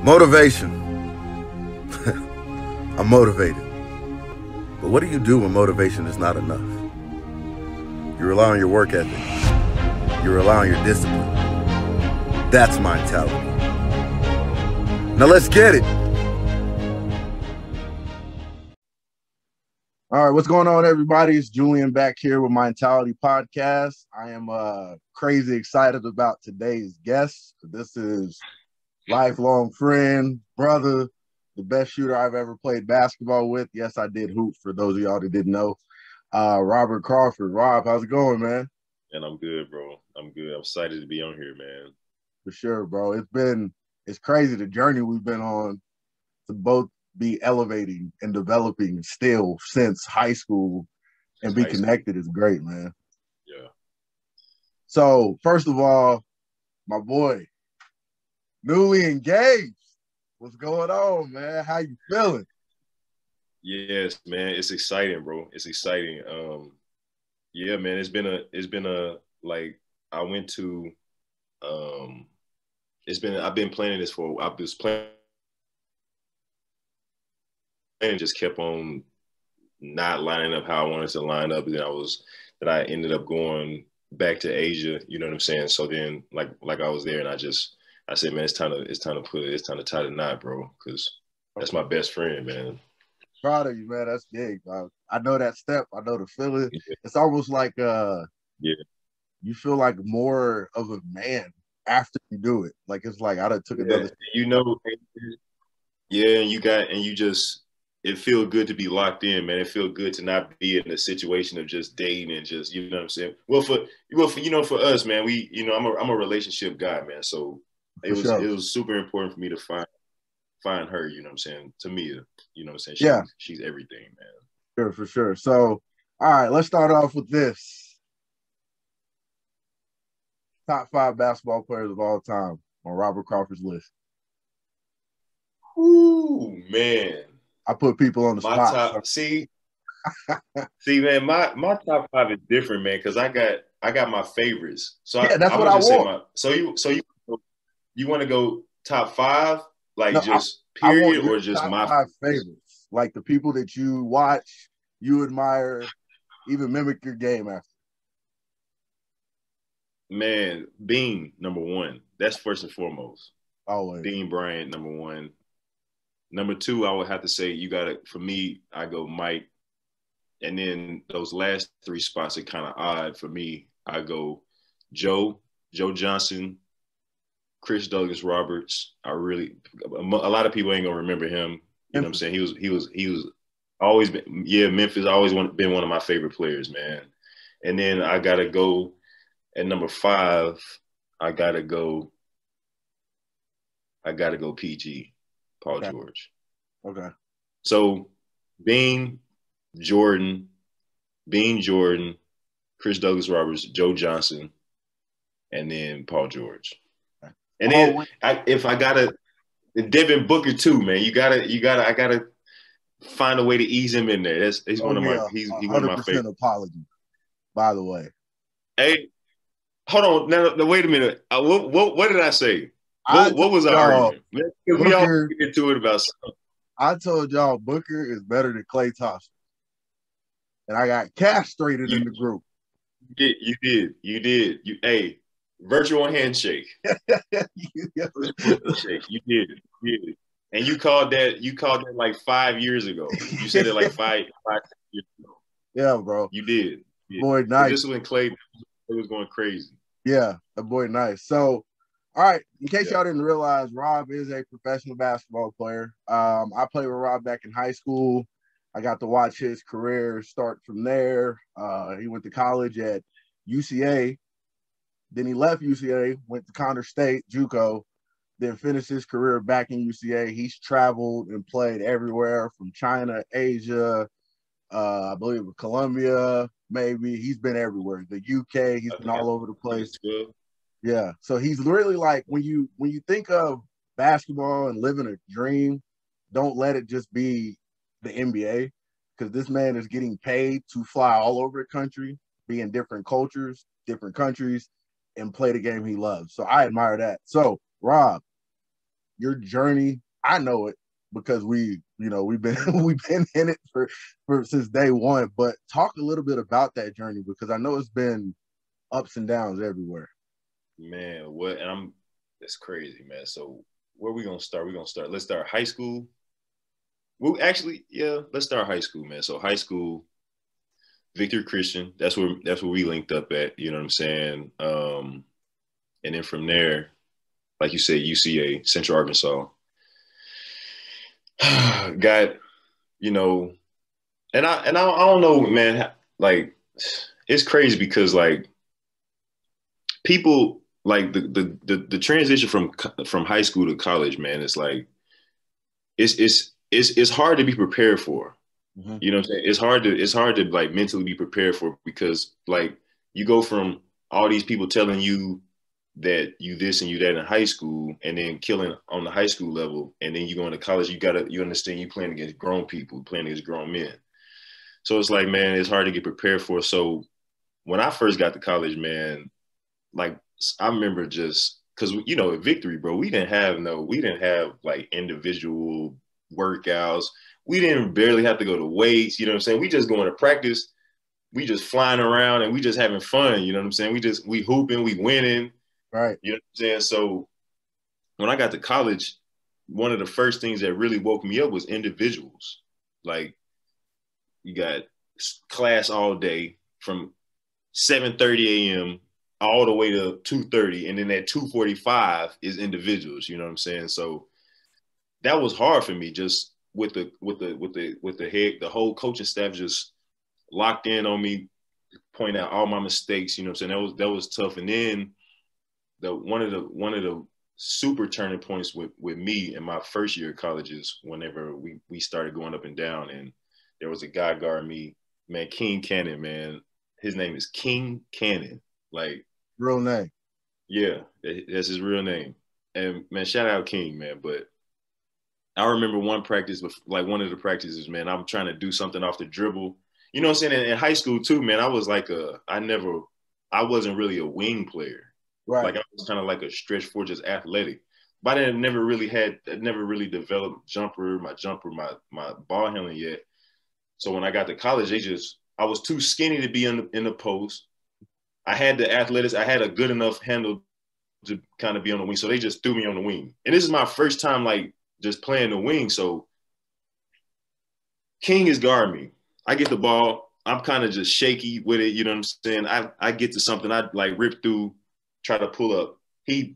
Motivation. I'm motivated. But what do you do when motivation is not enough? You rely on your work ethic. You rely on your discipline. That's mentality. Now let's get it. All right, what's going on, everybody? It's Julian back here with Mentality Podcast. I am crazy excited about today's guest. This is lifelong friend, brother, the best shooter I've ever played basketball with. Yes, I did hoop, for those of y'all that didn't know. Robert Crawford. Rob, how's it going, man? And I'm good, bro. I'm good. I'm excited to be on here, man. For sure, bro. It's crazy the journey we've been on to both be elevating and developing still since high school and be connected is great, man. Yeah. So, first of all, my boy, newly engaged. What's going on, man? How you feeling? Yes, man. It's exciting, bro. It's exciting. Yeah, man. It's been a like I went to I've been planning this for I was planning and just kept on not lining up how I wanted to line up. And then I ended up going back to Asia, you know what I'm saying? So then like I was there and I said, man, it's time to tie the knot, bro, because that's my best friend, man. Proud of you, man. That's big, bro. I know that step. I know the feeling. Yeah. It's almost like you feel like more of a man after you do it. Like it's like I done took another step. You know, it feels good to be locked in, man. It feels good to not be in a situation of just dating and just, you know what I'm saying? Well, for us, man, I'm a relationship guy, man. So it was super important for me to find her, you know what I'm saying? To me, you know what I'm saying? She's everything, man. Sure, for sure. So, all right, let's start off with this. Top 5 basketball players of all time on Robert Crawford's list. Ooh, man. I put people on the spot. See, man, my top 5 is different, man, because I got my favorites. So yeah, that's what I want. You want to go top 5, like period, or just my 5 favorites, like the people that you watch, you admire, even mimic your game after. Man, Bean, number 1. That's first and foremost. Always. Bean Bryant, number 1. Number 2, I would have to say for me, I go Mike. And then those last 3 spots are kind of odd for me. I go Joe Johnson, Chris Douglas Roberts. A lot of people ain't gonna remember him. You know what I'm saying? He was always been, Memphis always been one of my favorite players, man. And then I gotta go at number 5. I gotta go PG. Paul George. Okay. So Bean, Jordan, Chris Douglas Roberts, Joe Johnson, and then Paul George. And then if I gotta Devin Booker too, man. I gotta find a way to ease him in there. He's one of my favorites. Apology, by the way. Hey, hold on. Now wait a minute. What did I say? What was our argument? Because we all get into it about stuff. I told y'all Booker is better than Klay Thompson. And I got castrated in the group. You did. Hey, virtual handshake. You did. And you called that like 5 years ago. You said it like five years ago. Yeah, bro. You did. Boy, nice. This was when Klay was going crazy. Yeah, the boy nice. So, all right, in case y'all didn't realize, Rob is a professional basketball player. I played with Rob back in high school. I got to watch his career start from there. He went to college at UCA. Then he left UCA, went to Connor State, JUCO, then finished his career back in UCA. He's traveled and played everywhere from China, Asia, I believe Colombia, maybe. He's been everywhere. The UK, he's been all over the place. Yeah. So he's really like, when you think of basketball and living a dream, don't let it just be the NBA, because this man is getting paid to fly all over the country, be in different cultures, different countries, and play the game he loves. So I admire that. So, Rob, your journey. I know it because we've been we've been in it for since day one. But talk a little bit about that journey because I know it's been ups and downs everywhere. Man, it's crazy, man. So where we gonna start? Let's start high school. Well, actually, yeah, let's start high school, man. So high school, Victory Christian, that's where we linked up at, you know what I'm saying? And then from there, like you said, UCA, Central Arkansas. Got, and I don't know, man, like it's crazy because like people like the transition from high school to college, man, it's like it's hard to be prepared for. Mm-hmm. You know what I'm saying? It's hard to like mentally be prepared for because like you go from all these people telling you that you this and you that in high school and then killing on the high school level. And then you go into college, you understand you playing against grown people, playing against grown men. So it's like, man, it's hard to get prepared for. So when I first got to college, man, like I remember just because at Victory, bro, we didn't have like individual workouts. We didn't barely have to go to weights. You know what I'm saying? We just going to practice. We just flying around and we just having fun. You know what I'm saying? We hooping, we winning. Right. You know what I'm saying? So when I got to college, one of the first things that really woke me up was individuals. Like you got class all day from 7:30 a.m. all the way to 2:30, and then at 2:45 is individuals. You know what I'm saying? So that was hard for me, just with the whole coaching staff just locked in on me, point out all my mistakes. You know what I'm saying? That was tough. And then one of the super turning points with me in my first year of college is whenever we started going up and down, and there was a guy guarding me, man, King Cannon, man. His name is King Cannon. Like real name. Yeah, that's his real name. And man, shout out King, man. But I remember one practice, like one of the practices, man, I'm trying to do something off the dribble. You know what I'm saying? In high school too, man, I was like I wasn't really a wing player. Right. Like I was kind of like a stretch for just athletic. But I never really developed my ball handling yet. So when I got to college, I was too skinny to be in the post. I had the athletics. I had a good enough handle to kind of be on the wing. So they just threw me on the wing. And this is my first time like just playing the wing. So King is guarding me. I get the ball. I'm kind of just shaky with it. You know what I'm saying? I get to something. I like rip through, try to pull up. He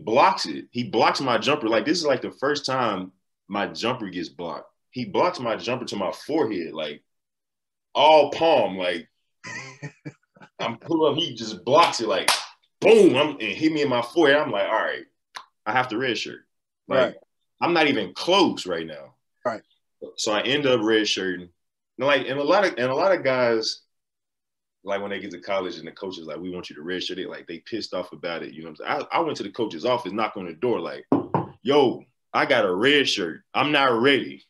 blocks it. He blocks my jumper. Like this is like the first time my jumper gets blocked. He blocks my jumper to my forehead, like all palm, like I'm pulling up. He just blocks it, like boom, and hit me in my forehead. I'm like, all right, I have to redshirt. Like right. I'm not even close right now. Right. So I end up redshirting. And a lot of guys, like when they get to college and the coach is like, we want you to redshirt it, like they pissed off about it. You know what I'm saying? I went to the coach's office, knocked on the door, like, yo, I got a red shirt. I'm not ready.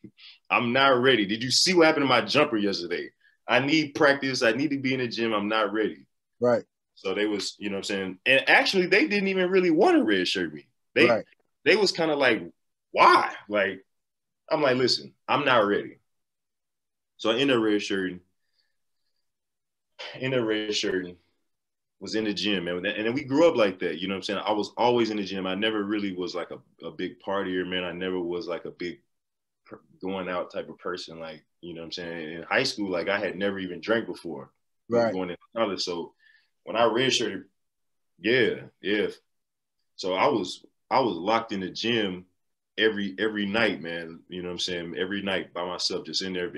I'm not ready. Did you see what happened to my jumper yesterday? I need practice. I need to be in the gym. I'm not ready. Right. So they was, you know what I'm saying? And actually they didn't even really want to redshirt me. They was kind of like, why? Like, I'm like, listen, I'm not ready. So I ended up redshirting. Was in the gym, man. And then we grew up like that. You know what I'm saying? I was always in the gym. I never really was like a big partier, man. I never was like a big going out type of person. Like, you know what I'm saying? In high school, like I had never even drank before. Right. Going into college. So when I redshirted, yeah. So I was locked in the gym every night, man. You know what I'm saying? Every night by myself, just in there.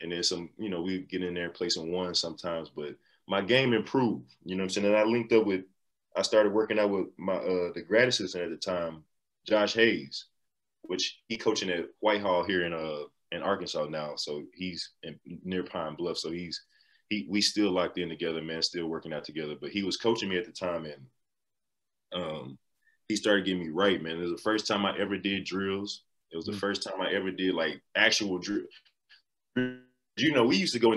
And then some, we get in there and play some one sometimes, but my game improved, you know what I'm saying? And I started working out with my the grad assistant at the time, Josh Hayes, which he coaching at Whitehall here in Arkansas now. So he's near Pine Bluff. So we still locked in together, man, still working out together. But he was coaching me at the time, and he started getting me right, man. It was the first time I ever did drills. It was the first time I ever did like actual drill. We used to go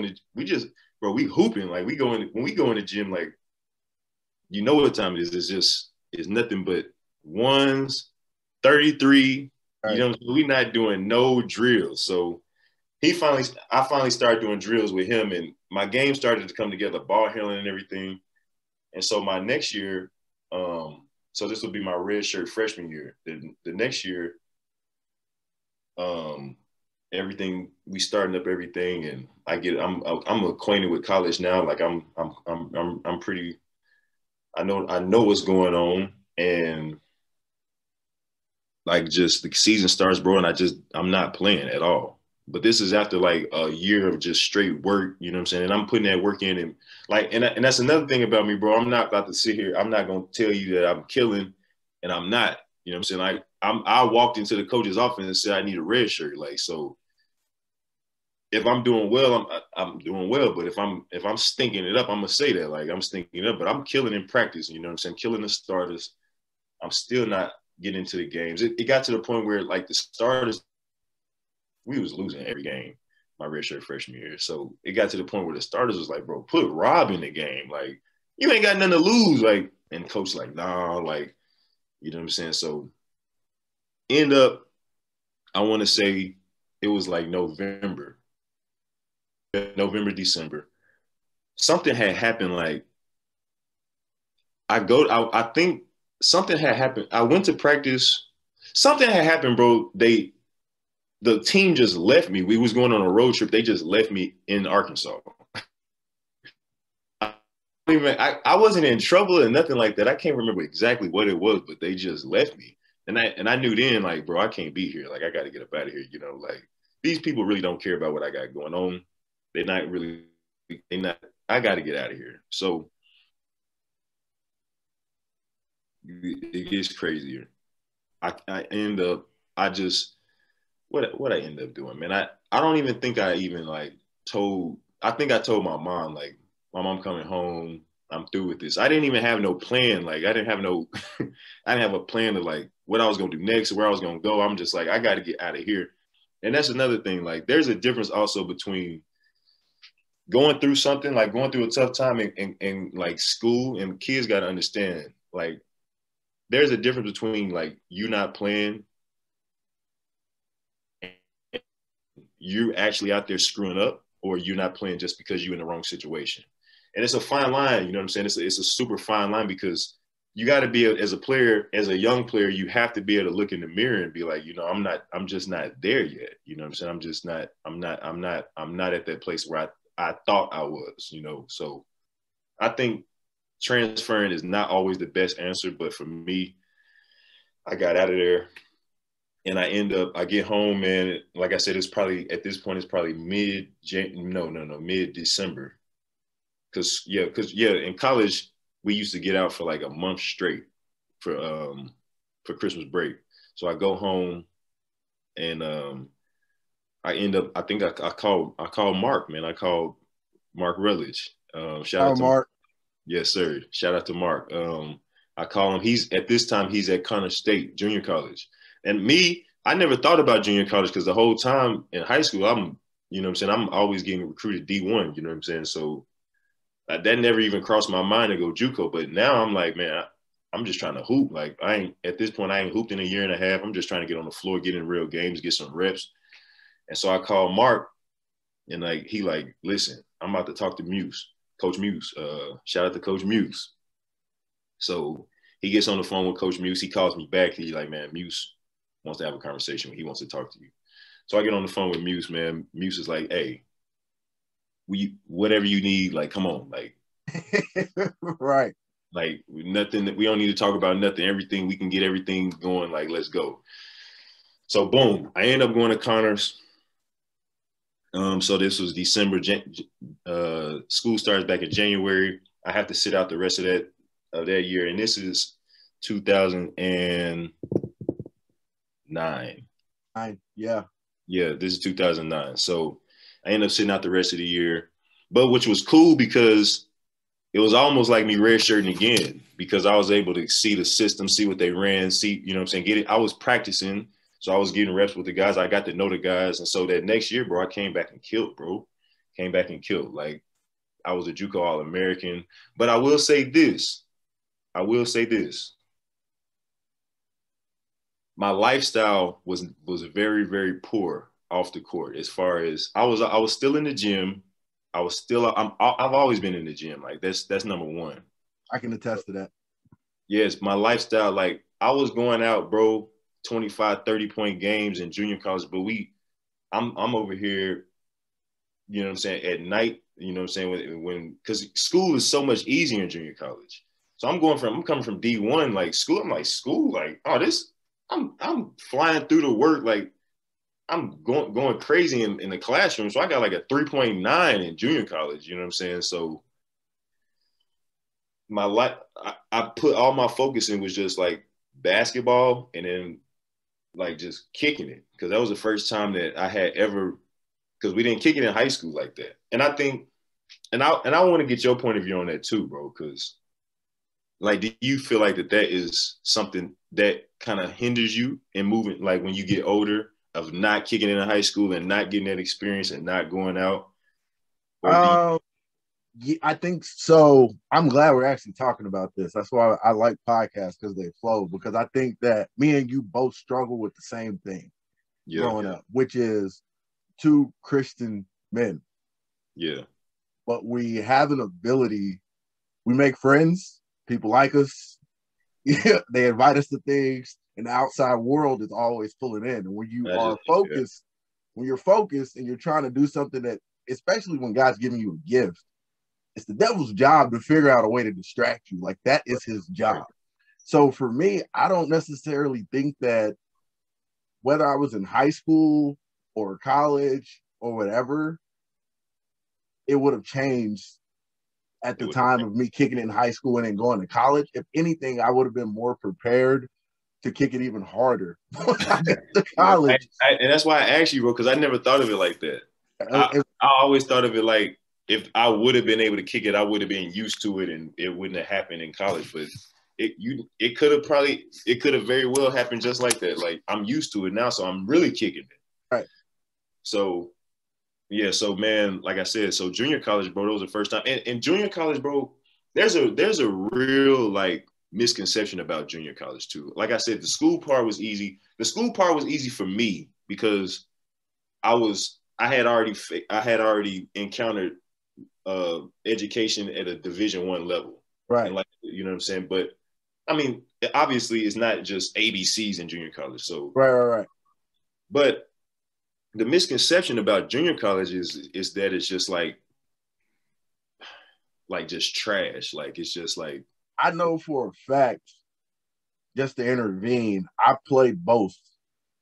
we hooping, like when we go in the gym, like, you know what time it is. It's nothing but ones, 33. You Right. know, we not doing no drills. So I finally started doing drills with him, and my game started to come together, ball handling and everything. And so my next year, so this will be my red shirt freshman year. The next year, um, everything we starting up everything, and I'm acquainted with college now. Like I'm pretty. I know what's going on, and like just the season starts, bro, and I'm not playing at all. But this is after like a year of just straight work, you know what I'm saying? And I'm putting that work in, and like, and that's another thing about me, bro. I'm not about to sit here. I'm not gonna tell you that I'm killing, and I'm not. You know what I'm saying? Like, I walked into the coach's office and said I need a red shirt. Like, so if I'm doing well, I'm doing well. But if I'm stinking it up, I'm gonna say that. Like, I'm stinking it up, but I'm killing in practice. You know what I'm saying? Killing the starters. I'm still not getting into the games. It got to the point where like the starters, we was losing every game my redshirt freshman year. So it got to the point where the starters was like, bro, put Rob in the game. Like, you ain't got nothing to lose. Like, and coach like, nah, like, you know what I'm saying? So end up, I want to say it was like November, December. Something had happened. Like, I think something had happened. I went to practice. Something had happened, bro. The team just left me. We was going on a road trip. They just left me in Arkansas. I wasn't in trouble or nothing like that. I can't remember exactly what it was, but they just left me. And I knew then, like, bro, I can't be here. Like, I got to get up out of here. You know, like, these people really don't care about what I got going on. They're not really, they not, I got to get out of here. So it gets crazier. I end up, I just, what I end up doing, man. I don't even think I even like I think I told my mom, like, mom, I'm coming home. I'm through with this. I didn't even have no plan. Like, I didn't have I didn't have a plan of like what I was gonna do next, where I was gonna go. I'm just like, I gotta get out of here. And that's another thing. Like, there's a difference also between going through something, like going through a tough time in like school, and kids gotta understand, like, there's a difference between like you not playing, you actually out there screwing up, or you're not playing just because you're in the wrong situation. And it's a fine line, you know what I'm saying? It's a super fine line, because you got to be as a player, as a young player, you have to be able to look in the mirror and be like, you know, I'm just not there yet. You know what I'm saying? I'm not at that place where I thought I was, you know? So I think transferring is not always the best answer, but for me, I got out of there. And I get home, man. Like I said, it's probably at this point, it's probably mid December. Cause in college we used to get out for like a month straight for Christmas break. So I go home, and I end up, I think I called Mark, man. I called Mark Rutledge. Shout out to Mark. Yes, sir. Shout out to Mark. I call him. He's at this time he's at Connor State Junior College, and me, I never thought about junior college because the whole time in high school, you know what I'm saying, I'm always getting recruited D1. You know what I'm saying? So that never even crossed my mind to go JUCO. But now I'm like, man, I'm just trying to hoop. Like, at this point, I ain't hooped in a year and a half. I'm just trying to get on the floor, get in real games, get some reps. And so I called Mark, and like he like, listen, I'm about to talk to Muse, Coach Muse. Shout out to Coach Muse. So he gets on the phone with Coach Muse. He calls me back. He's like, man, Muse wants to have a conversation. He wants to talk to you. So I get on the phone with Muse, man. Muse is like, hey, whatever you need, like, come on, like, Right. like nothing. We don't need to talk about nothing. Everything, we can get everything going. Like, let's go. So boom, I end up going to Connors. So this was December. School starts back in January. I have to sit out the rest of that year, and this is 2009. Yeah. Yeah, this is 2009. So I ended up sitting out the rest of the year, but which was cool because it was almost like me redshirting again, because I was able to see the system, see what they ran, see, you know what I'm saying, I was practicing. So I was getting reps with the guys. I got to know the guys. And so that next year, bro, I came back and killed, bro. Came back and killed. Like, I was a JUCO All-American. But I will say this. my lifestyle was very, very poor off the court. As far as I was still in the gym. I've always been in the gym. Like that's number one. I can attest to that. Yes, my lifestyle, like I was going out, bro, 25, 30-point games in junior college, but I'm over here, you know what I'm saying, at night, you know what I'm saying, when because school is so much easier in junior college. So I'm coming from D1, like school, I'm like, school, like, oh, I'm flying through the work, like I'm going crazy in the classroom. So I got like a 3.9 in junior college, you know what I'm saying? So my life, I put all my focus in was just like basketball and then like just kicking it. Cause that was the first time that I had ever, cause we didn't kick it in high school like that. And I think, and I want to get your point of view on that too, bro. Cause like, do you feel like that is something that kind of hinders you in moving, like when you get older, of not kicking it in high school and not getting that experience and not going out? Or Yeah, I think so. I'm glad we're actually talking about this. That's why I like podcasts, because they flow. Because I think that me and you both struggle with the same thing growing up, which is two Christian men. Yeah. But we have an ability. We make friends. People like us. Yeah, they invite us to things, and the outside world is always pulling in. And when you are focused, when you're focused and you're trying to do something that, especially when God's giving you a gift, it's the devil's job to figure out a way to distract you. Like that is his job. So for me, I don't necessarily think that whether I was in high school or college or whatever, it would have changed at the time of me kicking it in high school and then going to college. If anything, I would have been more prepared to kick it even harder when I got to college. And that's why I asked you, bro, because I never thought of it like that. I always thought of it like, if I would have been able to kick it, I would have been used to it and it wouldn't have happened in college. But it could have very well happened just like that. Like I'm used to it now, so I'm really kicking it. Right. So yeah, so man, like I said, so junior college, bro, that was the first time. And junior college, bro, there's a real like misconception about junior college too. Like I said, the school part was easy. The school part was easy for me because I had already encountered education at a Division I level. Right. And like, you know what I'm saying? But I mean, obviously it's not just ABCs in junior college. So right. But the misconception about junior college is that it's just like just trash. Like it's just like, I know for a fact, just to intervene, I played both.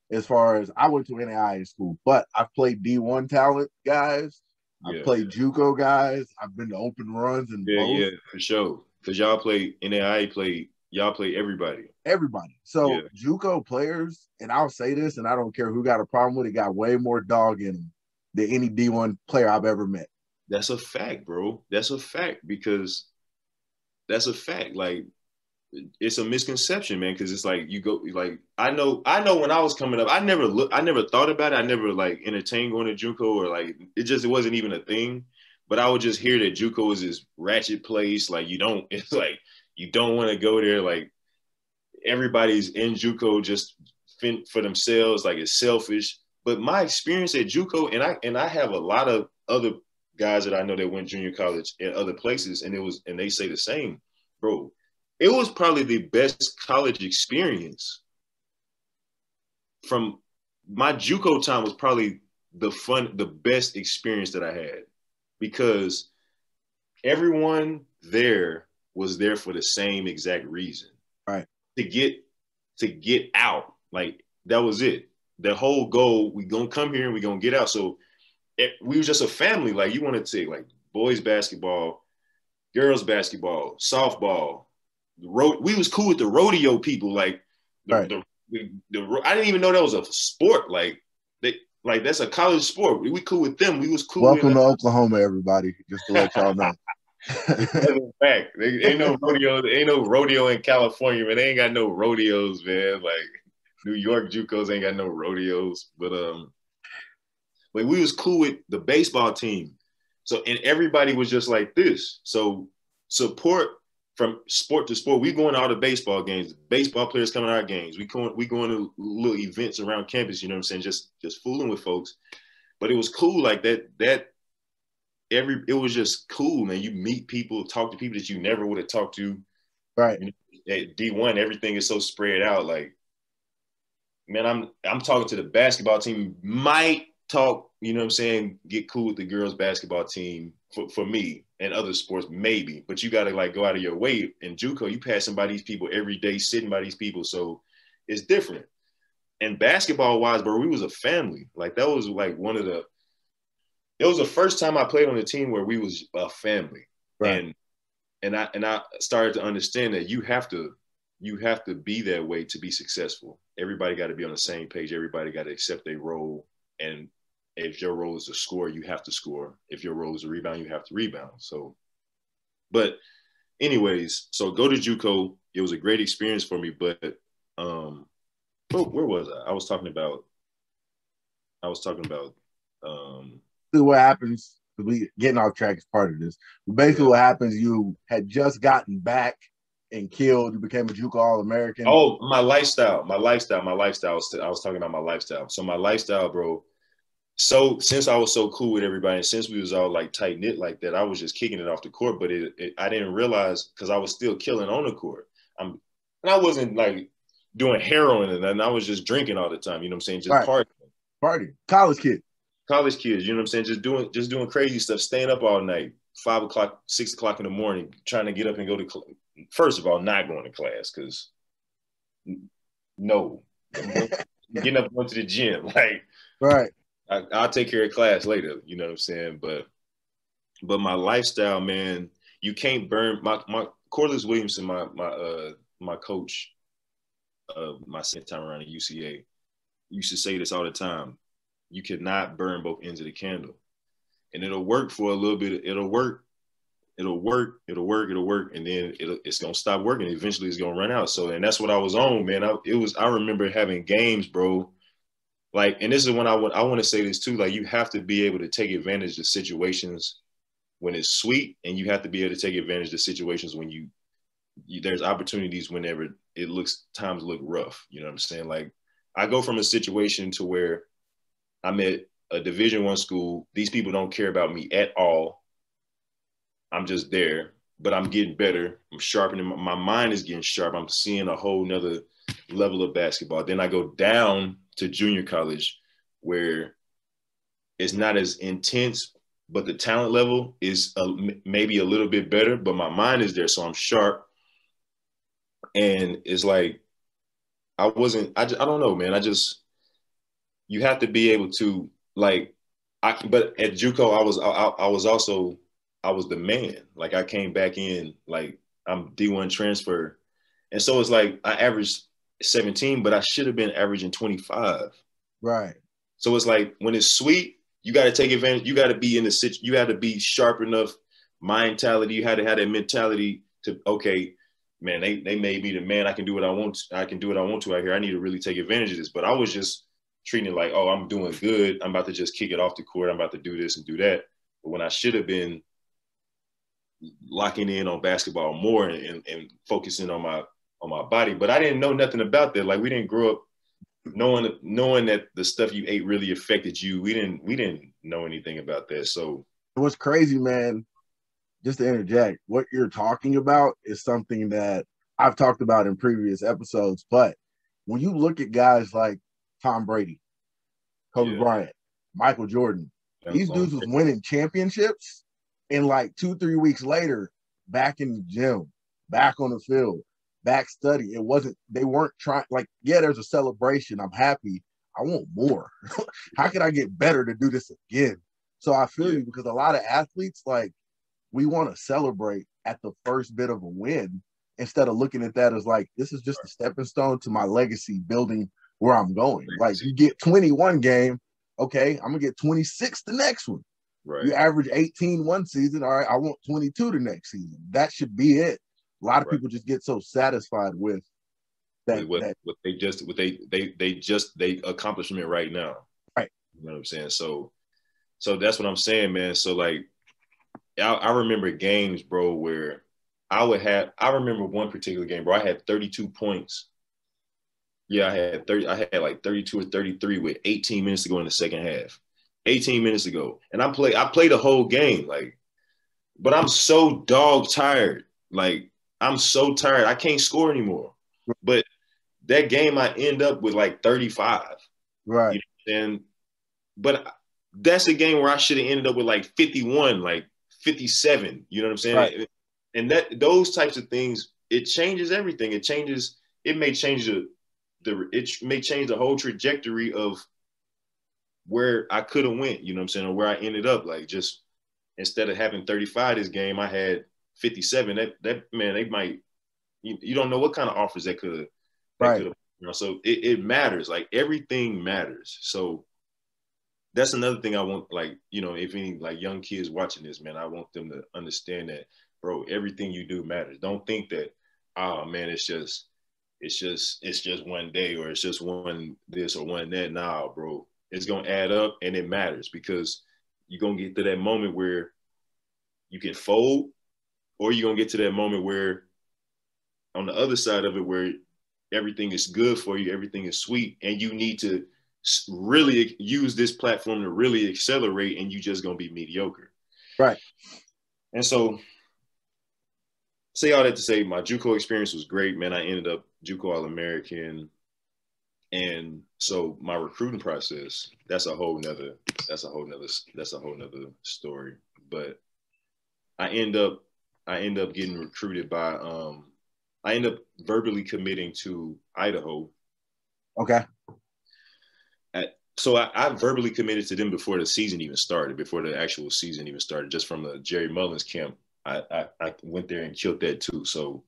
As far as I went to NAIA school, but I've played D1 talent guys. I've played JUCO guys. I've been to open runs and both. Yeah, for sure. Because y'all play NAIA, y'all play everybody. Everybody. So JUCO players, and I'll say this, and I don't care who got a problem with it, got way more dog in them than any D1 player I've ever met. That's a fact, bro. That's a fact, because that's a fact. Like, it's a misconception, man, because it's like you go, like, I know when I was coming up, I never thought about it. I never like entertained going to JUCO, or like it wasn't even a thing. But I would just hear that JUCO is this ratchet place. Like it's like you don't want to go there. Like everybody's in JUCO just for themselves. Like it's selfish. But my experience at JUCO, and I have a lot of other guys that I know that went junior college in other places, and they say the same, bro. It was probably the best college experience. From my JUCO time was probably the best experience that I had, because everyone there was there for the same exact reason. Right. To get out. Like that was it. The whole goal, we gonna come here and we gonna get out. So we were just a family. Like you want to take like boys basketball, girls basketball, softball. We was cool with the rodeo people. Like I didn't even know that was a sport. Like that's a college sport. We cool with them. We was cool. Welcome to Oklahoma, everybody. Just to let y'all know. Fact. Ain't no rodeo. Ain't no rodeo in California, man. They ain't got no rodeos, man. Like New York JUCOs ain't got no rodeos. But we was cool with the baseball team. So and everybody was just like this. So support from sport to sport. We going to all the baseball games. Baseball players coming to our games. We going to little events around campus. You know what I'm saying? Just fooling with folks. But it was cool like that. It was just cool, man. You meet people, talk to people that you never would have talked to. Right. You know, at D1, everything is so spread out. Like, man, I'm talking to the basketball team. Might talk, you know what I'm saying, get cool with the girls basketball team for me and other sports, maybe. But you got to like go out of your way. In JUCO, you passing by these people every day, sitting by these people. So it's different. And basketball wise, bro, we was a family. Like that was like it was the first time I played on a team where we was a family. Right. And I started to understand that you have to be that way to be successful. Everybody got to be on the same page. Everybody got to accept their role. And if your role is to score, you have to score. If your role is to rebound, you have to rebound. So, but anyways, so go to JUCO. It was a great experience for me, but where was I? I was talking about what happens, we getting off track is part of this. But basically, what happens, you had just gotten back and killed. You became a JUCO All-American. Oh, my lifestyle. I was talking about my lifestyle. So my lifestyle, bro. So since I was so cool with everybody, and since we was all like tight knit like that, I was just kicking it off the court. But I didn't realize because I was still killing on the court. And I wasn't like doing heroin and I was just drinking all the time. You know what I'm saying? Just party. College kids. You know what I'm saying? Just doing crazy stuff, staying up all night, 5 o'clock, 6 o'clock in the morning, trying to get up and go to class. First of all, not going to class because no, getting up and going to the gym. Like, right. I'll take care of class later. You know what I'm saying? But my lifestyle, man, you can't burn my Corliss Williamson, my coach, my second time around at UCA, used to say this all the time. You cannot burn both ends of the candle. And it'll work for a little bit. It'll work. And then it's going to stop working. Eventually it's going to run out. So, and that's what I was on, man. I remember having games, bro. Like, and this is when I want to say this too. Like, you have to be able to take advantage of situations when it's sweet. And you have to be able to take advantage of situations when you there's opportunities whenever times look rough. You know what I'm saying? Like, I go from a situation to where I'm at a Division I school. These people don't care about me at all. I'm just there, but I'm getting better. I'm sharpening. My mind is getting sharp. I'm seeing a whole nother level of basketball. Then I go down to junior college where it's not as intense, but the talent level is maybe a little bit better, but my mind is there. So I'm sharp. And it's like, I don't know, man. You have to be able to like, but at JUCO, I was the man. Like, I came back in, like, I'm D1 transfer. And so it's like I averaged 17, but I should have been averaging 25. Right. So it's like when it's sweet, you got to take advantage. You got to be you got to be sharp enough mentality. You had to have that mentality to, okay, man, they made me the man. I can do what I want. I can do what I want to out here. I need to really take advantage of this. But I was just treating it like, oh, I'm doing good. I'm about to just kick it off the court. I'm about to do this and do that. But when I should have been locking in on basketball more and focusing on my body. But I didn't know nothing about that. Like, we didn't grow up knowing that the stuff you ate really affected you. We didn't know anything about that. So what's crazy, man, just to interject, what you're talking about is something that I've talked about in previous episodes. But when you look at guys like Tom Brady, Kobe Bryant, Michael Jordan, these dudes was winning championships, and like 2-3 weeks later, back in the gym, back on the field, back study. They weren't trying, like, yeah, there's a celebration. I'm happy. I want more. How can I get better to do this again? So I feel you, because a lot of athletes, like, we want to celebrate at the first bit of a win instead of looking at that as like, this is just a stepping stone to my legacy building where I'm going. Like, you get 21 game, okay, I'm gonna get 26 the next one. Right. You average 18 one season, all right, I want 22 the next season. That should be it. A lot of people just get so satisfied with that. They accomplishment right now. Right. You know what I'm saying? So that's what I'm saying, man. So like, I remember games, bro, where I remember one particular game, bro. I had 32 points. Yeah, I had like 32 or 33 with 18 minutes to go in the second half. 18 minutes ago. And I played the whole game. Like, but I'm so dog tired. Like, I'm so tired. I can't score anymore. But that game I end up with like 35. Right. You know, and but that's a game where I should have ended up with like 51, like 57. You know what I'm saying? Right. And that those types of things, it changes everything. It may change the whole trajectory of where I could have went, you know what I'm saying, or where I ended up. Like, just instead of having 35 this game, I had 57. That man, they might, you don't know what kind of offers that could have, Right. you know, so it matters. Like, everything matters. So that's another thing I want, like, you know, if any like young kids watching this, man, I want them to understand that, bro, everything you do matters. Don't think that, oh man, it's just one day, or it's just one this or one that. Nah, bro, it's gonna add up, and it matters, because you're gonna get to that moment where you can fold, or you're gonna get to that moment where, on the other side of it, where everything is good for you, everything is sweet, and you need to really use this platform to really accelerate, and you just gonna be mediocre. Right. And so, say all that to say, my JUCO experience was great, man. I ended up JUCO All-American. And so my recruiting process, that's a whole nother story. But I end up getting recruited by I end up verbally committing to Idaho. Okay. So I verbally committed to them before the season even started, before the actual season even started, just from the Jerry Mullins camp. I went there and killed that too. So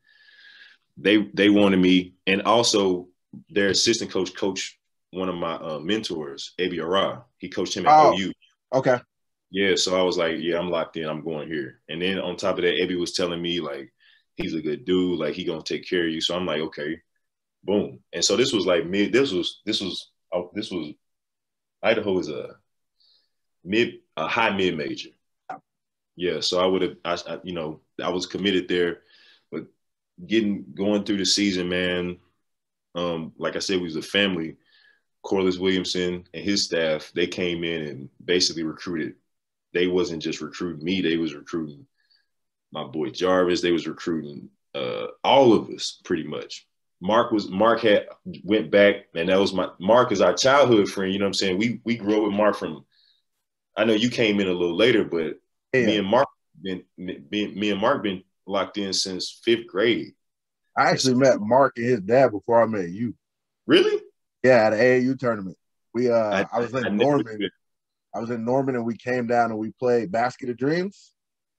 they wanted me, and also their assistant coach one of my mentors, Abi Ara. He coached him at OU. Okay. Yeah, so I was like, yeah, I'm locked in. I'm going here. And then on top of that, Abi was telling me, like, he's a good dude. Like, he gonna take care of you. So I'm like, okay, boom. And so this was like Idaho is a high mid major. Yeah, so I was committed there, but going through the season, man. Like I said, we was a family. Corliss Williamson and his staff, they came in and basically recruited. They wasn't just recruiting me, they was recruiting my boy Jarvis. They was recruiting all of us pretty much. Mark went back, and that was Mark is our childhood friend. You know what I'm saying? We grew up with Mark from. I know you came in a little later, but me and Mark been locked in since 5th grade. I actually met Mark and his dad before I met you. Really? Yeah, at an AAU tournament. I was in Norman. I was in Norman, and we came down and we played Basket of Dreams.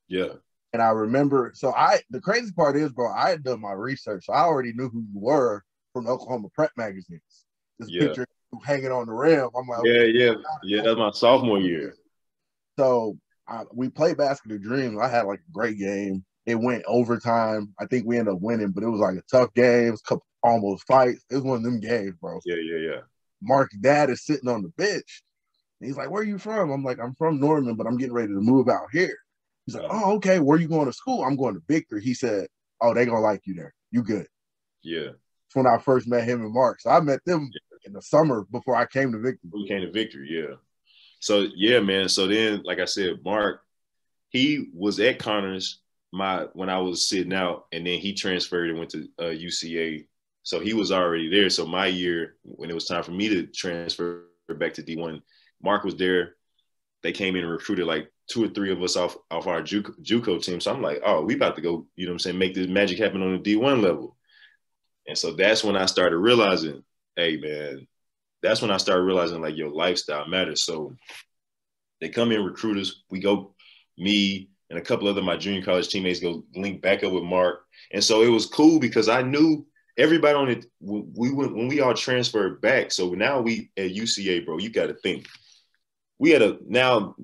Yeah. And I remember, the crazy part is, bro, I had done my research. So I already knew who you were from the Oklahoma Prep magazines. This picture hanging on the rim. I'm like, yeah. That's my sophomore year. So we played Basket of Dreams. I had like a great game. It went overtime. I think we ended up winning, but it was like a tough game. It was a couple almost fights. It was one of them games, bro. Yeah. Mark's dad is sitting on the bench. And he's like, where are you from? I'm like, I'm from Norman, but I'm getting ready to move out here. He's like, oh, okay. Where are you going to school? I'm going to Victory. He said, oh, they going to like you there. You good. Yeah. That's when I first met him and Mark. So I met them in the summer before I came to Victory. We came to Victory, yeah. So, yeah, man. So then, like I said, Mark, he was at Connors when I was sitting out, and then he transferred and went to UCA. So he was already there. So my year, when it was time for me to transfer back to D1, Mark was there. They came in and recruited like 2 or 3 of us off our JUCO team. So I'm like, oh, we about to go, you know what I'm saying, make this magic happen on the D1 level. And so that's when I started realizing, hey, man, that's when I started realizing, like, your lifestyle matters. So they come in, recruit us. We go, me and a couple other my junior college teammates go link back up with Mark. And so it was cool because I knew everybody on it. When we all transferred back. So now we at UCA, bro, you got to think. Now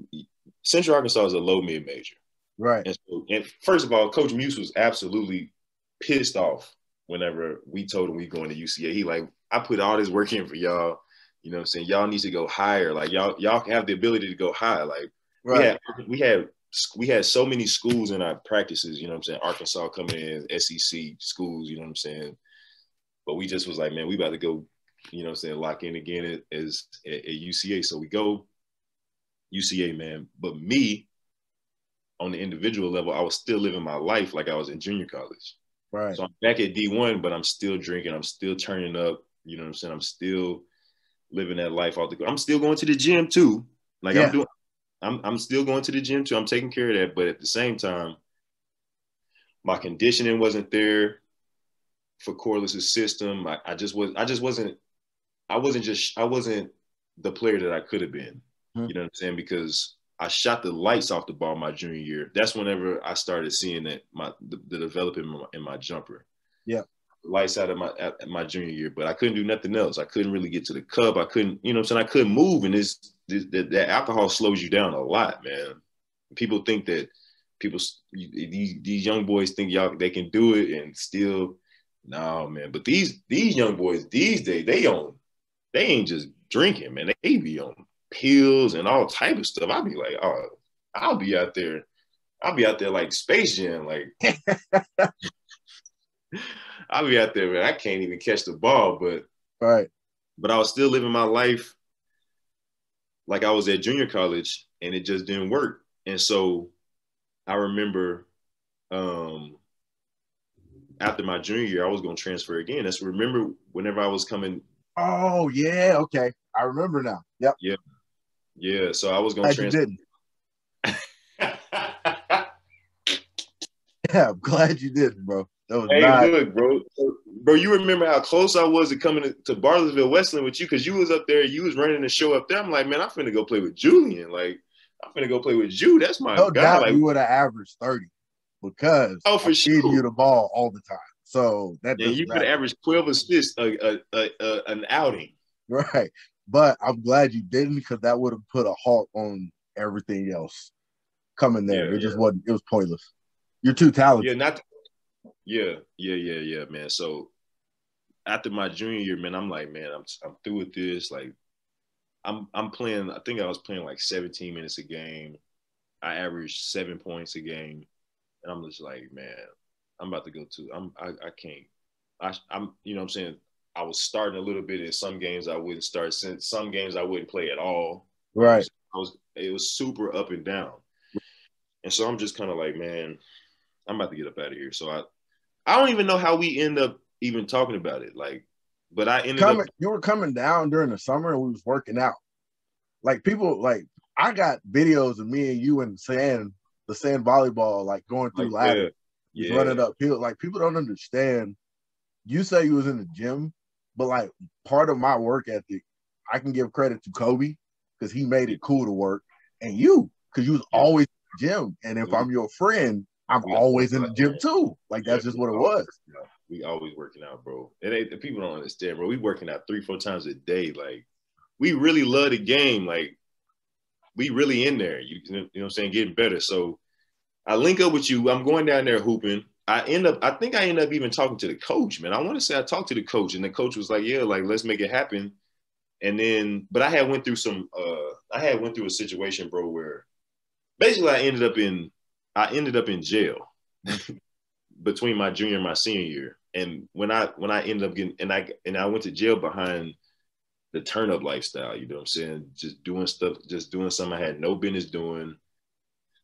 Central Arkansas is a low mid major. Right. And first of all, Coach Muse was absolutely pissed off whenever we told him we going to UCA. He like, I put all this work in for y'all. You know what I'm saying? Y'all need to go higher. Like, y'all have the ability to go high. Like, right. we had we had so many schools in our practices, you know what I'm saying? Arkansas coming in, SEC schools, you know what I'm saying? But we just was like, man, we about to go, you know what I'm saying, lock in again as at UCA. So we go UCA, man. But me, on the individual level, I was still living my life like I was in junior college. Right. So I'm back at D1, but I'm still drinking. I'm still turning up. You know what I'm saying? I'm still living that life off the go. I'm still going to the gym too. Like I'm still going to the gym too. I'm taking care of that. But at the same time, my conditioning wasn't there for Corliss's system. I wasn't the player that I could have been. Mm-hmm. You know what I'm saying? Because I shot the lights off the ball my junior year. That's whenever I started seeing that the development in my jumper. Yeah. Lights out of my junior year, but I couldn't do nothing else. I couldn't really get to the cup. I couldn't, you know what I'm saying? I couldn't move, and that alcohol slows you down a lot, man. People think that these young boys think they can do it and still, no, man. But these young boys these days, they ain't just drinking, man. They be on pills and all type of stuff. I'll be like, oh, I'll be out there like Space Jam, like I'll be out there, man. I can't even catch the ball, but I was still living my life like I was at junior college, and it just didn't work. And so I remember after my junior year, I was going to transfer again. That's remember whenever I was coming. Oh yeah, okay, I remember now. Yep. Yeah. So I was going to transfer. Yeah, I'm glad you didn't, bro. That was look, bro. You remember how close I was to coming to Bartlesville Westland with you, because you was up there, you was running the show up there. I'm like, man, I'm finna go play with Julian. Like, I'm finna go play with you. That's my no guy. Doubt like, you would have averaged 30 because for sure, feeding you the ball all the time. So that you could average 12 assists an outing. Right. But I'm glad you didn't, because that would have put a halt on everything else coming there. It just wasn't. It was pointless. You're too talented. Yeah, man. So after my junior year, man, I'm like, man, I'm through with this. Like, I'm playing. I think I was playing like 17 minutes a game. I averaged 7 points a game, and I'm just like, man, I'm about to go to. I can't. I'm. You know what I'm saying? I was starting a little bit in some games. I wouldn't start. Since some games I wouldn't play at all. Right. It was super up and down, and so I'm just kind of like, man, I'm about to get up out of here. So I don't even know how we end up even talking about it. Like, but I ended up. You were coming down during the summer, and we was working out. Like, people, like, I got videos of me and you in the sand volleyball, like going through ladders, running uphill. Like, people don't understand. You say you was in the gym, but like part of my work ethic, I can give credit to Kobe because he made it cool to work, and you because you was always in the gym. And if I'm your friend, I'm always in the gym too. Like, that's just what it was. We always working out, bro. The people don't understand, bro. We working out 3-4 times a day. Like, we really love the game. Like, we really in there. You know what I'm saying? Getting better. So I link up with you. I'm going down there hooping. I think I end up even talking to the coach, man. I want to say I talked to the coach, and the coach was like, yeah, like, let's make it happen. And then, but I had went through a situation, bro, where basically I ended up in jail between my junior and my senior year. And when I ended up getting, and I went to jail behind the turn up lifestyle, you know what I'm saying? Just doing stuff, just doing something I had no business doing,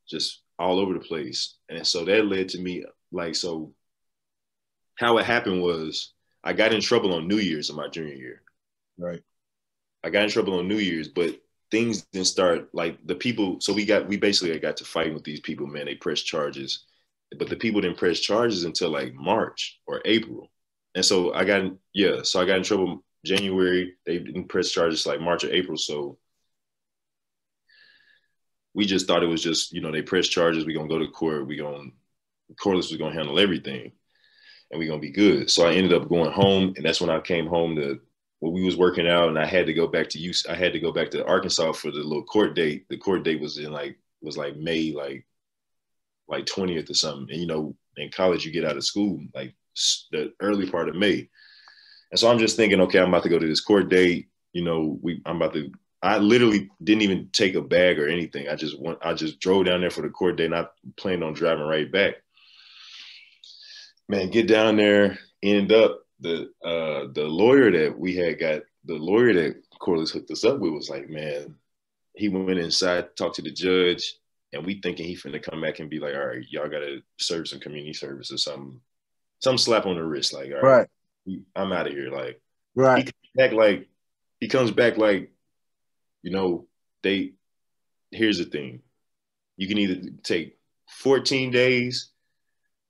just all over the place. And so that led to me, like, so how it happened was I got in trouble on New Year's in my junior year. Right. I got in trouble on New Year's, but things didn't start, like, the people, so we basically got to fighting with these people, man. They pressed charges, but the people didn't press charges until like March or April. And so I got in trouble January. They didn't press charges like March or April. So we just thought it was just, you know, they press charges. We're going to go to court. Corliss was going to handle everything, and we're going to be good. So I ended up going home, and that's when I came home when we was working out, and I had to go back to Arkansas for the little court date. The court date was like May, like 20th or something. And, you know, in college, you get out of school like the early part of May. And so I'm just thinking, okay, I'm about to go to this court date. You know, I'm about to I literally didn't even take a bag or anything. I just drove down there for the court day, and I planned on driving right back. Man, get down there, end up the lawyer that we had got, the lawyer that Corliss hooked us up with was like, man, he went inside, talked to the judge, and we thinking he finna come back and be like, all right, y'all gotta serve some community service or something, some slap on the wrist, like, all right, I'm out of here. Like, right. He comes back like, you know, here's the thing. You can either take 14 days.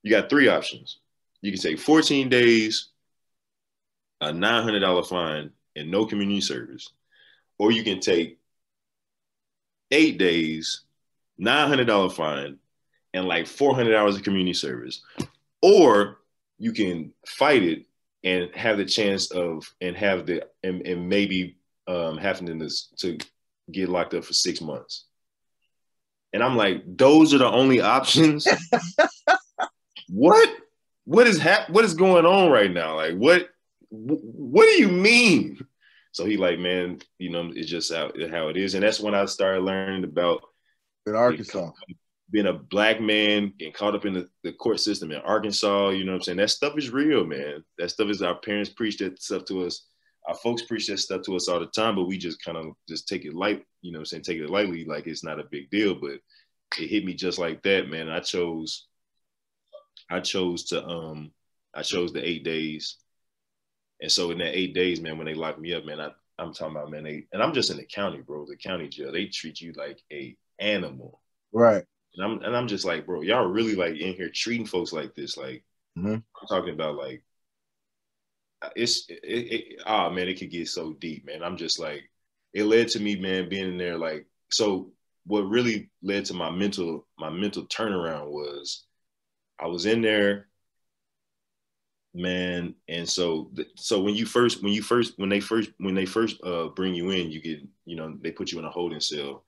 You got 3 options. You can take 14 days, a $900 fine, and no community service. Or you can take 8 days, $900 fine, and like 400 hours of community service. Or you can fight it and have the chance of, and maybe having to get locked up for 6 months. And I'm like, those are the only options? What is going on right now? Like, what do you mean? So he like, man, you know, it's just how it is. And that's when I started learning about in Arkansas, being a black man, getting caught up in the court system in Arkansas. You know what I'm saying? That stuff is real, man. That stuff is, our parents preach that stuff to us. Our folks preach that stuff to us all the time, but we just kind of just take it light, you know what I'm saying? Take it lightly, like it's not a big deal, but it hit me just like that, man. I chose the 8 days. And so in that 8 days, man, when they locked me up, man, I'm talking about, man, and I'm just in the county, bro, the county jail. They treat you like a animal. Right. And I'm just like, bro, y'all really like in here treating folks like this. Like, I'm talking about like, man, it could get so deep, man. I'm just like, it led to me, man, being in there. Like, so what really led to my mental turnaround was I was in there, man. And so when they first bring you in, you get, you know, they put you in a holding cell,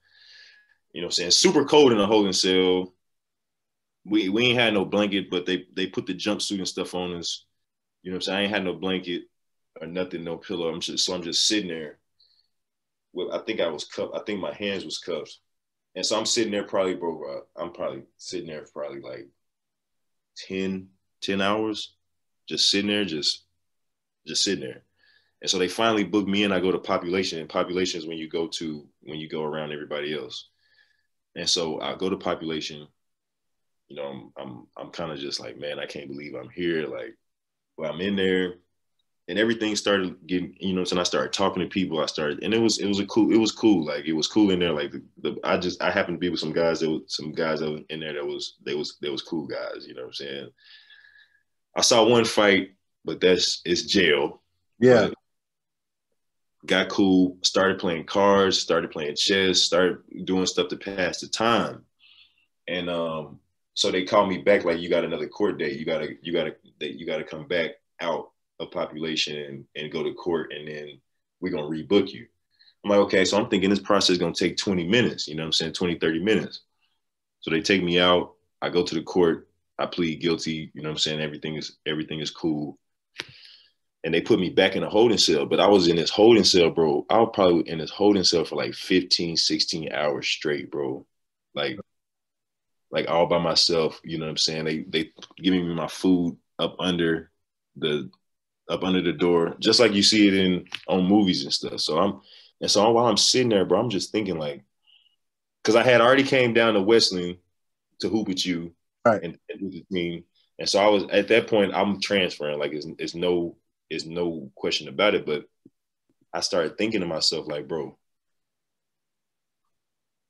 you know what I'm saying? Super cold in a holding cell. We ain't had no blanket, but they put the jumpsuit and stuff on us. You know what I'm saying? I ain't had no blanket or nothing, no pillow. I'm just sitting there. Well, I think I was cuffed. I think my hands was cuffed. And so I'm sitting there probably, bro, I'm probably sitting there for probably like 10 hours, just sitting there, just sitting there. And so they finally booked me in. I go to population, and population is when you go around everybody else. And so I go to population, you know, I'm kind of just like, man, I can't believe I'm here. Like, well, I'm in there, and everything started getting, you know, so I started talking to people. And it was cool. Like, it was cool in there. Like I happened to be with some guys that were in there that was cool guys. You know what I'm saying? I saw one fight, but it's jail. Yeah. But got cool, started playing cards, started playing chess, started doing stuff to pass the time. And so they called me back, like, you got another court date. You gotta come back out of population and go to court, and then we're gonna rebook you. I'm like, okay. So I'm thinking this process is gonna take 20 minutes, you know what I'm saying? 20, 30 minutes. So they take me out, I go to the court, I plead guilty, you know what I'm saying? Everything is cool. And they put me back in a holding cell, but I was in this holding cell, bro. I was probably in this holding cell for like 15, 16 hours straight, bro. Like all by myself, you know what I'm saying? They giving me my food up under the door, just like you see it on movies and stuff. So while I'm sitting there, bro, I'm just thinking, like, because I had already came down to Westland to hoop with you, right, and with the team. And so I was, at that point, I'm transferring, like, it's no question about it. But I started thinking to myself, like, bro,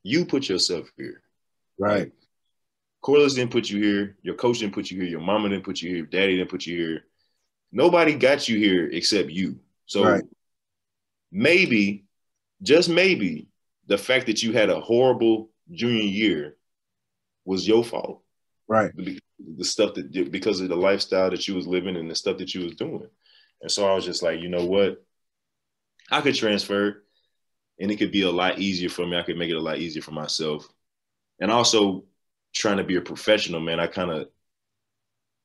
you put yourself here. Right. Like, Corliss didn't put you here. Your coach didn't put you here. Your mama didn't put you here. Daddy didn't put you here. Nobody got you here except you. So maybe, just maybe, the fact that you had a horrible junior year was your fault. Right. The stuff because of the lifestyle that you was living and the stuff that you was doing. And so I was just like, you know what? I could transfer, and it could be a lot easier for me. I could make it a lot easier for myself. And also, trying to be a professional, man,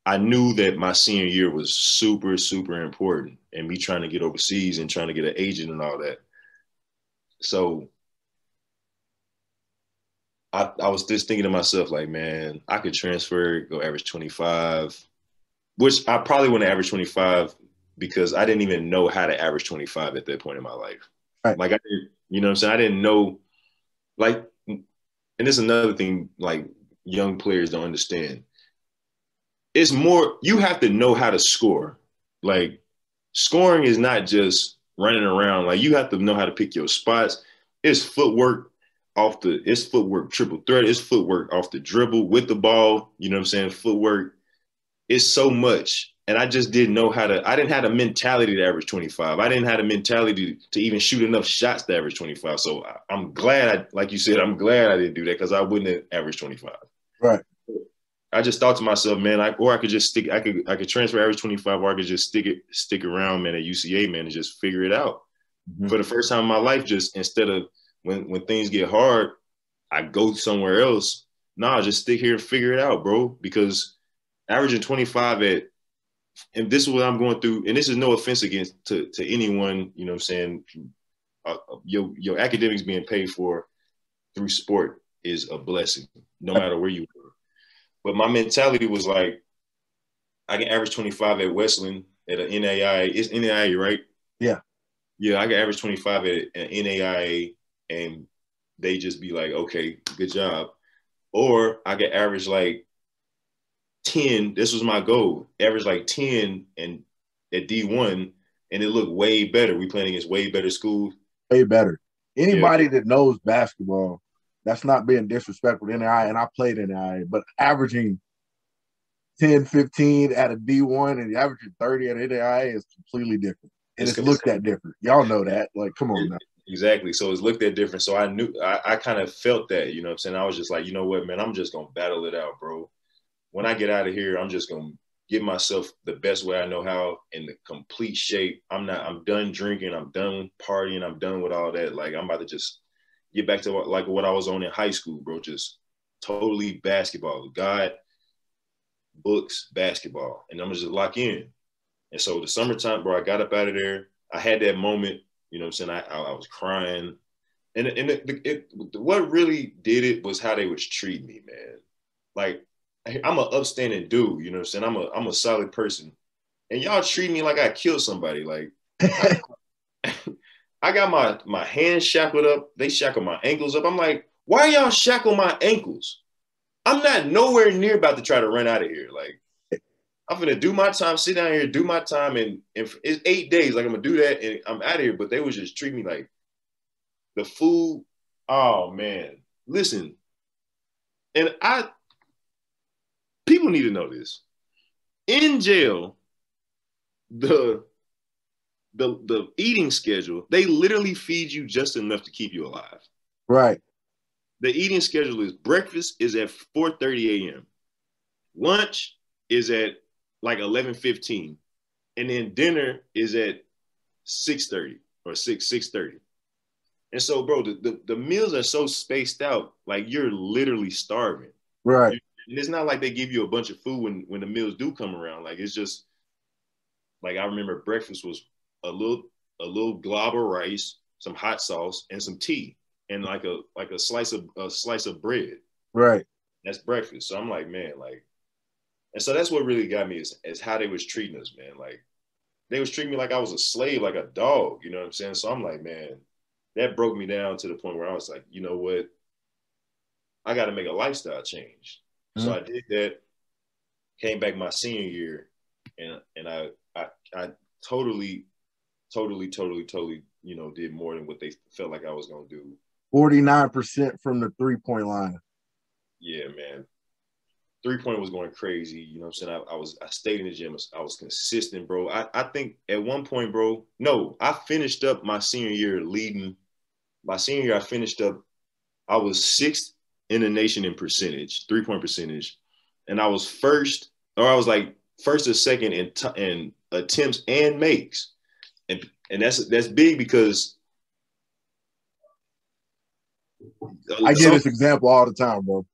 I knew that my senior year was super, super important, and me trying to get overseas and trying to get an agent and all that. So I was just thinking to myself, like, man, I could transfer, go average 25, which I probably wouldn't average 25 because I didn't even know how to average 25 at that point in my life. Right. Like I didn't, you know what I'm saying? I didn't know, like, and it's another thing, like young players don't understand. It's more, you have to know how to score. Like scoring is not just running around. Like you have to know how to pick your spots. It's footwork it's footwork triple threat. It's footwork off the dribble with the ball. You know what I'm saying? Footwork. It's so much. And I just didn't know I didn't have a mentality to average 25. I didn't have a mentality to even shoot enough shots to average 25. So I'm glad, like you said, I'm glad I didn't do that because I wouldn't have averaged 25. Right. I just thought to myself, man, I could just stick. I could transfer average 25, or I could just stick around, man, at UCA, man, and just figure it out. Mm-hmm. For the first time in my life, just instead of when things get hard, I go somewhere else. Nah, just stick here and figure it out, bro. Because averaging 25 and this is what I'm going through, and this is no offense against to anyone, you know what I'm saying? Your academics being paid for through sport is a blessing, no matter where you are. But my mentality was like, I can average 25 at Westland at an NAIA. It's NAIA, right? Yeah. Yeah, I can average 25 at an NAIA, and they just be like, okay, good job. Or I could average like 10. This was my goal. Average like 10 and at D1, and it looked way better. We playing against way better schools. Way better. Anybody that knows basketball, that's not being disrespectful to NAIA, and I played NAIA, but averaging 10, 15 at a D1 and averaging 30 at NAIA is completely different. And it's looked at different. Y'all know that. Like, come on now. Exactly. So it's looked at different. So I knew, I kind of felt that, you know what I'm saying? I was just like, you know what, man, I'm just going to battle it out, bro. When I get out of here, I'm just going to give myself the best way I know how in the complete shape. I'm done drinking. I'm done partying. I'm done with all that. Like, I'm about to just get back to like what I was on in high school, bro. Just totally basketball. God, books, basketball. And I'm just lock in. And so the summertime, bro, I got up out of there. I had that moment, you know what I'm saying? I was crying. And what really did it was how they was treating me, man. Like, I'm an upstanding dude, you know what I'm saying? I'm a solid person. And y'all treat me like I killed somebody. Like, I got my hands shackled up. They shackled my ankles up. I'm like, why y'all shackle my ankles? I'm not nowhere near about to try to run out of here. Like, I'm going to do my time, sit down here, do my time. And it's 8 days. Like, I'm going to do that and I'm out of here. But they would just treat me like the food. Oh, man. Listen. And people need to know this. In jail, the eating schedule, they literally feed you just enough to keep you alive. Right. The eating schedule is breakfast is at 4:30 a.m. Lunch is at like 11:15. And then dinner is at 6:30 or 6:30. And so, bro, the meals are so spaced out, like you're literally starving. Right. And it's not like they give you a bunch of food when the meals do come around. Like, it's just like, I remember breakfast was a little glob of rice, some hot sauce, and some tea, and like a slice of bread. Right. That's breakfast. So I'm like, man, like, and so that's what really got me is how they was treating us, man. Like, they was treating me like I was a slave, like a dog. You know what I'm saying? So I'm like, man, that broke me down to the point where I was like, you know what? I got to make a lifestyle change. Mm-hmm. So I did that. Came back my senior year, and I totally, you know, did more than what they felt like I was gonna do. 49% from the 3-point line. Yeah, man. 3-point was going crazy. You know what I'm saying? I stayed in the gym. I was consistent, bro. I think at one point, bro, no, I finished up my senior year leading. My senior year, I finished up, I was 6th in the nation in percentage, 3-point percentage. And I was first, or I was like first or second in attempts and makes. And that's big because I get this example all the time, bro.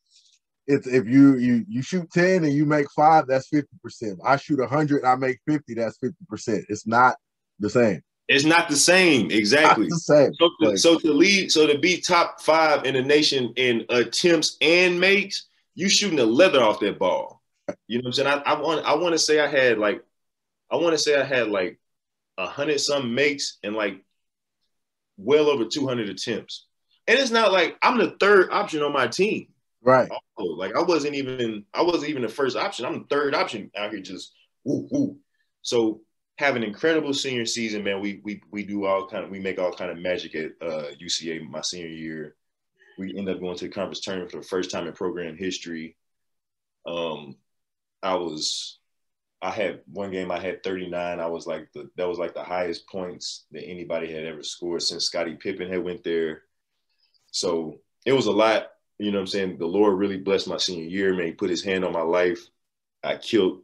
It's if you shoot 10 and you make 5, that's 50%. I shoot 100 and I make 50, that's 50%. It's not the same. It's not the same, Not exactly. the same. So to be top 5 in the nation in attempts and makes, you shooting the leather off that ball. You know what I'm saying? I want to say I had like 100 some makes and like well over 200 attempts. And it's not like I'm the third option on my team. Right. Also, like I wasn't even the first option. I'm the third option out here just woo woo. So have an incredible senior season, man. We make all kind of magic at UCA my senior year. We end up going to the conference tournament for the first time in program history. I had one game I had 39. That was like the highest points that anybody had ever scored since Scottie Pippen had went there. So it was a lot, you know what I'm saying? The Lord really blessed my senior year, man. He put his hand on my life. I killed.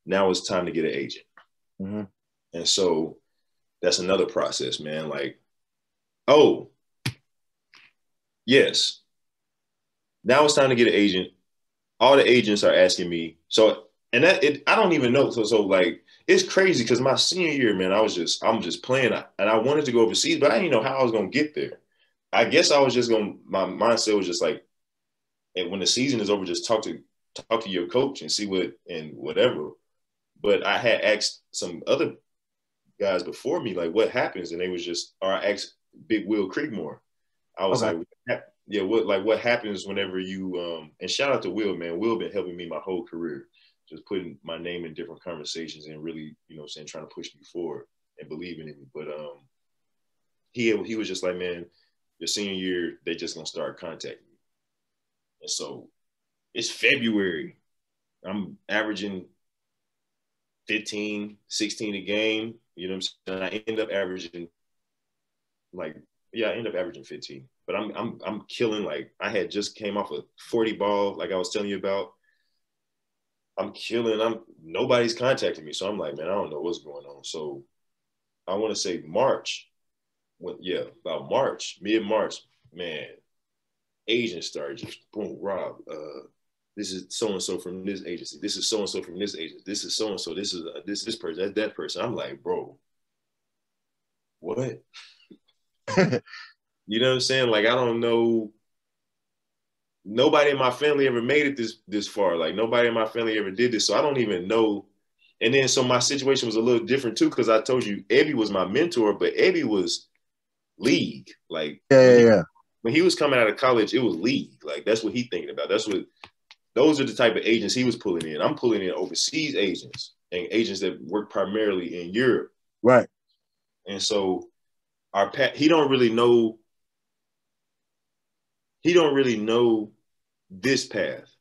Now it's time to get an agent. Mm-hmm. And so that's another process, man. Like, oh, yes. Now it's time to get an agent. All the agents are asking me. So, and I don't even know. So like, it's crazy because my senior year, man, I'm just playing, and I wanted to go overseas, but I didn't know how I was gonna get there. I guess I was just my mindset was just like, and when the season is over, just talk to your coach and see whatever. But I had asked some other guys before me, like, what happens? And they was just, or I asked Big Will Creekmore. I was like, yeah, what happens whenever you, and shout out to Will, man. Will been helping me my whole career, just putting my name in different conversations and really, you know what I'm saying, trying to push me forward and believing in me. But he was just like, man, your senior year, they just gonna start contacting you. And so it's February. I'm averaging 15, 16 a game. You know what I'm saying? I end up averaging 15. But I'm killing. Like, I had just came off a 40 ball, like I was telling you about. I'm killing. Nobody's contacting me. So I'm like, man, I don't know what's going on. So I want to say March. About March, mid-March, man, agents started just boom, Rob, this is so-and-so from this agency. This is so-and-so from this agency. This is so-and-so. This is this person. That's that person. I'm like, bro, what? You know what I'm saying? Like, I don't know. Nobody in my family ever made it this far. Like, nobody in my family ever did this. So I don't even know. And then, so my situation was a little different too, because I told you, Ebby was my mentor, but Ebby was league. Like, when he was coming out of college, it was league. Like, that's what he's thinking about. Those are the type of agents he was pulling in. I'm pulling in overseas agents and agents that work primarily in Europe. Right. And so he don't really know this path.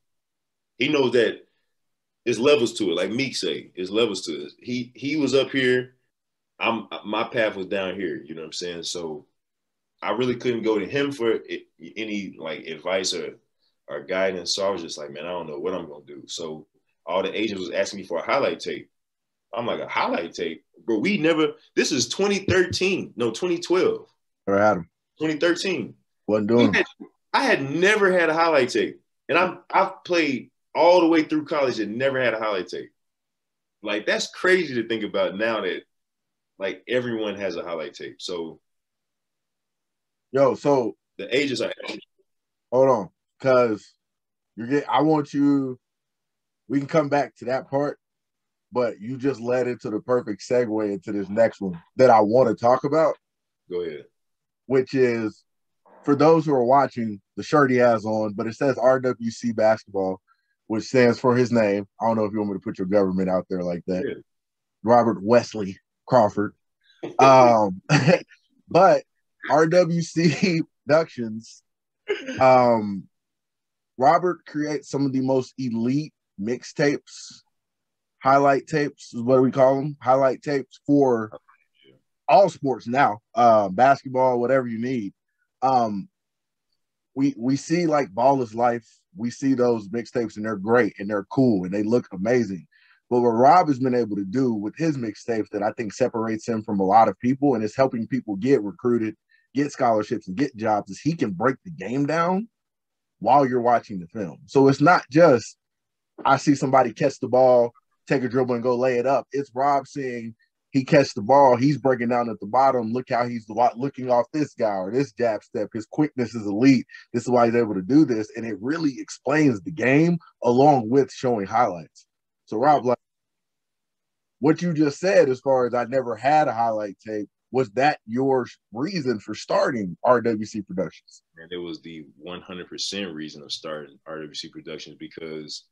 He knows that there's levels to it. Like Meek say, there's levels to it. He was up here. My path was down here. You know what I'm saying? So I really couldn't go to him for any like advice or guidance. So I was just like, man, I don't know what I'm gonna do. So all the agents was asking me for a highlight tape. I'm like, a highlight tape? Bro, this is 2013. No, 2012. Never had him. 2013. Wasn't doing it. I had never had a highlight tape. And I've played all the way through college and never had a highlight tape. Like, that's crazy to think about now that, like, everyone has a highlight tape. So so the agents are. Hold on, because we can come back to that part, but you just led into the perfect segue into this next one that I want to talk about. Go ahead. Which is, for those who are watching, the shirt he has on, but it says RWC Basketball, which stands for his name. I don't know if you want me to put your government out there like that. Yeah. Robert Wesley Crawford. But RWC Productions, Robert creates some of the most elite mixtapes, highlight tapes is what we call them, highlight tapes for all sports now, basketball, whatever you need. We see like Ball is Life. We see those mixtapes and they're great and they're cool and they look amazing. But what Rob has been able to do with his mixtapes that I think separates him from a lot of people and is helping people get recruited, get scholarships, and get jobs is he can break the game down while you're watching the film. So it's not just I see somebody catch the ball, take a dribble, and go lay it up. It's Rob saying, he catch the ball, he's breaking down at the bottom. Look how he's looking off this guy or this jab step. His quickness is elite. This is why he's able to do this. And it really explains the game along with showing highlights. So, Rob, like what you just said, as far as I never had a highlight tape, was that your reason for starting RWC Productions? And it was the 100% reason of starting RWC Productions because,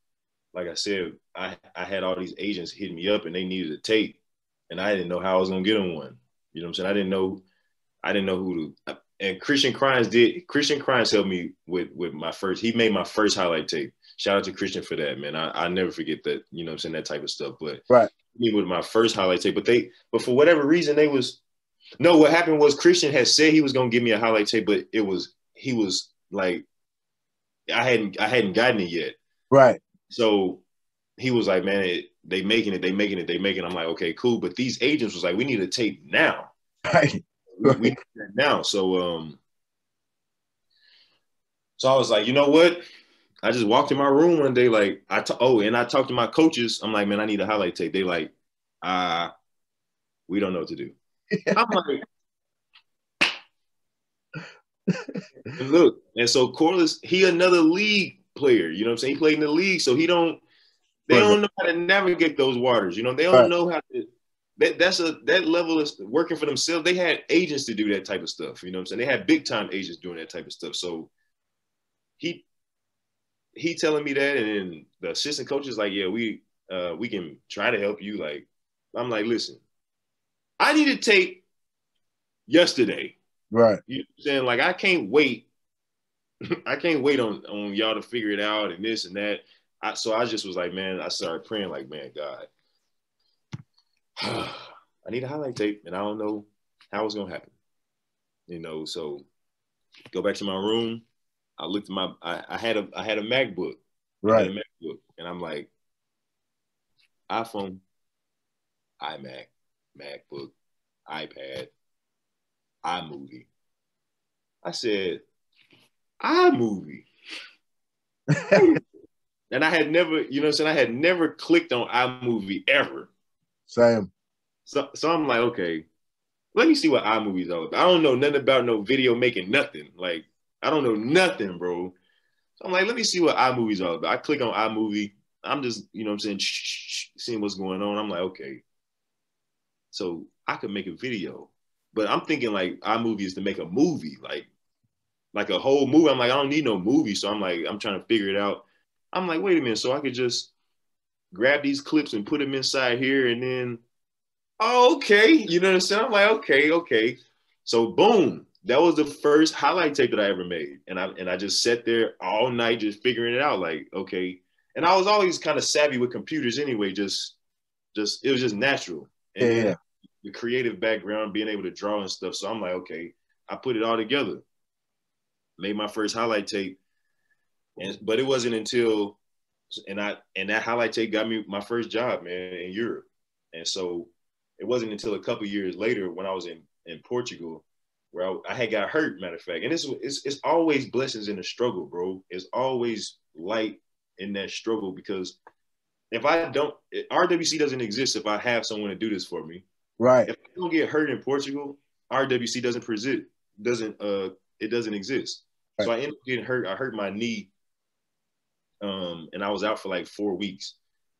like I said, I had all these agents hitting me up and they needed a tape, and I didn't know how I was gonna get them one. You know what I'm saying? I didn't know who to. And Christian Crimes helped me with my first. He made my first highlight tape. Shout out to Christian for that, man. I never forget that. You know what I'm saying? That type of stuff. But right, me with my first highlight tape. But for whatever reason, no. What happened was Christian had said he was gonna give me a highlight tape, but he was like, I hadn't gotten it yet. Right. So he was like, man, they making it. I'm like, okay, cool. But these agents was like, we need a tape now. Right. We need that now. So I was like, you know what? I just walked in my room one day, like I talked to my coaches. I'm like, man, I need a highlight tape. They like, we don't know what to do. I'm like, and look, and so Corliss, he another league player. You know what I'm saying? He played in the league, so they don't know how to navigate those waters. You know, they don't know how to. That level is working for themselves. They had agents to do that type of stuff. You know what I'm saying? They had big time agents doing that type of stuff. So he telling me that, and then the assistant coach is like, yeah, we can try to help you. Like, I'm like, listen, I need a tape yesterday. Right. You know what I'm saying? Like, I can't wait. I can't wait on y'all to figure it out and this and that. So I just was like, man, I started praying like, man, God, I need a highlight tape, and I don't know how it's gonna happen. You know, so go back to my room. I looked at I had a MacBook. Right. I had a MacBook, and I'm like, iPhone, iMac, MacBook, iPad, iMovie. I said, iMovie. And I had never, you know what I'm saying? I had never clicked on iMovie ever. Same. So I'm like, okay, let me see what iMovie is all about. I don't know nothing about no video making, nothing. Like, I don't know nothing, bro. So I'm like, let me see what iMovie is all about. I click on iMovie. I'm just, you know what I'm saying, seeing what's going on. I'm like, okay, so I could make a video. But I'm thinking like iMovie is to make a movie, like a whole movie. I'm like, I don't need no movie. So I'm like, I'm trying to figure it out. I'm like, wait a minute. So I could just grab these clips and put them inside here and then, oh, okay. You know what I'm saying? I'm like, okay. So boom, that was the first highlight tape that I ever made. And I just sat there all night just figuring it out. Like, okay. And I was always kind of savvy with computers anyway, just it was just natural. And yeah. The creative background, being able to draw and stuff. So I'm like, okay, I put it all together. Made my first highlight tape. But it wasn't until and that highlight tape got me my first job, man, in Europe. And so it wasn't until a couple years later when I was in Portugal where I had got hurt, matter of fact. And it's always blessings in the struggle, bro. It's always light in that struggle because if RWC doesn't exist if I have someone to do this for me. Right. If I don't get hurt in Portugal, RWC doesn't exist. Right. So I ended up getting hurt. I hurt my knee. And I was out for like 4 weeks.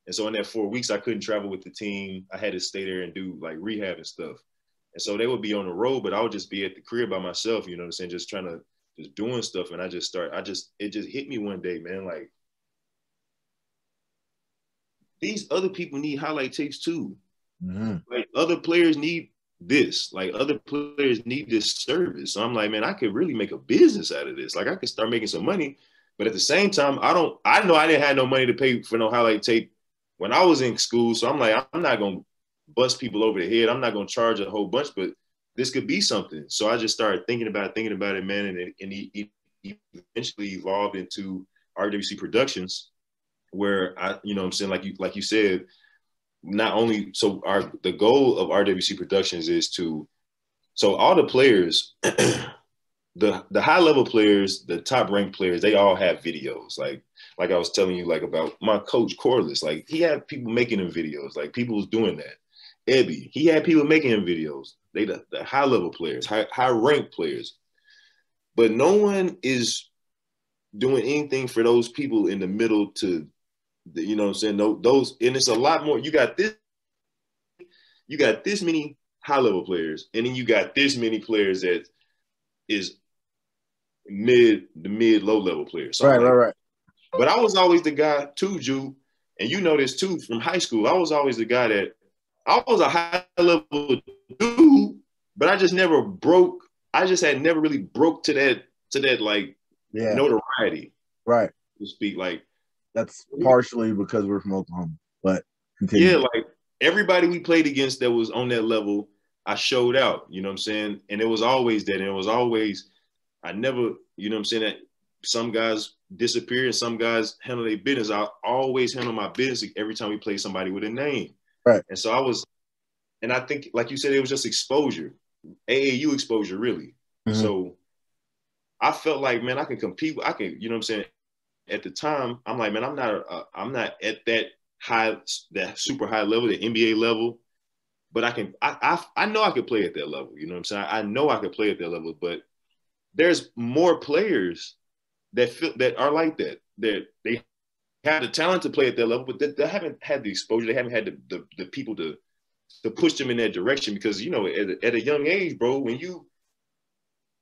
And so in that 4 weeks, I couldn't travel with the team. I had to stay there and do like rehab and stuff. And so they would be on the road, but I would just be at the crib by myself, you know what I'm saying? Just doing stuff. And it just hit me one day, man. Like, these other people need highlight tapes too. Mm-hmm. Like, other players need this. Like, other players need this service. So I'm like, man, I could really make a business out of this. Like, I could start making some money. But at the same time, I know I didn't have no money to pay for no highlight tape when I was in school. So I'm like, I'm not going to bust people over the head. I'm not going to charge a whole bunch, but this could be something. So I just started thinking about it, man. And it eventually evolved into RWC Productions, where you know what I'm saying, like you said, not only, so the goal of RWC Productions is so all the players, the high level players, the top ranked players, they all have videos. Like I was telling you, like about my coach Corliss, like he had people making them videos, like people was doing that. Ebby. He had people making him videos. They the high level players, high ranked players. But no one is doing anything for those people in the middle to, you know what I'm saying? Those, and it's a lot more. You got this many high level players, and then you got this many players that is mid low level players. So right. But I was always the guy too, Ju, and you know this too from high school. I was always the guy that I was a high level dude, but I just never broke. I just had never really broke to that like notoriety, right? To speak. Like that's partially because we're from Oklahoma, but continue. Yeah, like everybody we played against that was on that level, I showed out. You know what I'm saying? And it was always that. And it was always, I never, you know what I'm saying, that some guys disappear and some guys handle their business. I always handle my business every time we play somebody with a name. Right. And so I think, like you said, it was just exposure, AAU exposure, really. Mm-hmm. So I felt like, man, I can compete. I can, you know what I'm saying? At the time, I'm like, man, I'm not at that super high level, the NBA level, but I know I could play at that level. You know what I'm saying? I know I could play at that level, but there's more players that are like that they have the talent to play at that level, but they haven't had the exposure. They haven't had the people to push them in that direction, because, you know, at a young age, bro, when you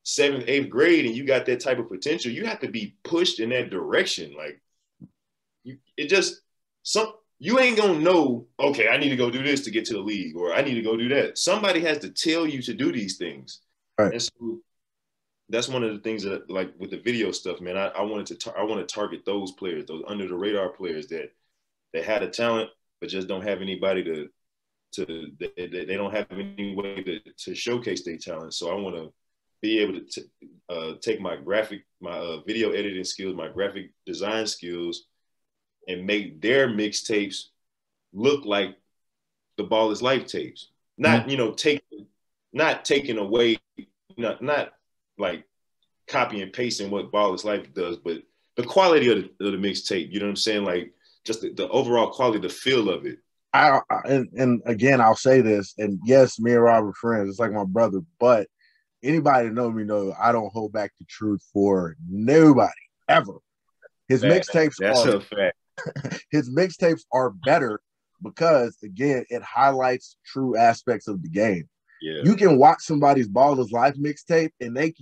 7th, 8th grade and you got that type of potential, you have to be pushed in that direction. Like you ain't gonna know, okay, I need to go do this to get to the league, or I need to go do that. Somebody has to tell you to do these things. Right. And so that's one of the things that, like with the video stuff, man, I want to target those players, those under the radar players that had a talent but just don't have anybody they don't have any way to showcase their talent. So I want to be able to take my video editing skills, my graphic design skills, and make their mixtapes look like the Ball is Life tapes. Not, you know, not taking away, not like copy and pasting what Ball is Life does, but the quality of the mixtape, you know what I'm saying? Like just the overall quality, the feel of it. And again, I'll say this, and yes, me and Rob are friends. It's like my brother, but anybody that knows me knows I don't hold back the truth for nobody ever. His mixtapes a fact. His mixtapes are better because, again, it highlights true aspects of the game. Yeah. You can watch somebody's Ball is Life mixtape, and I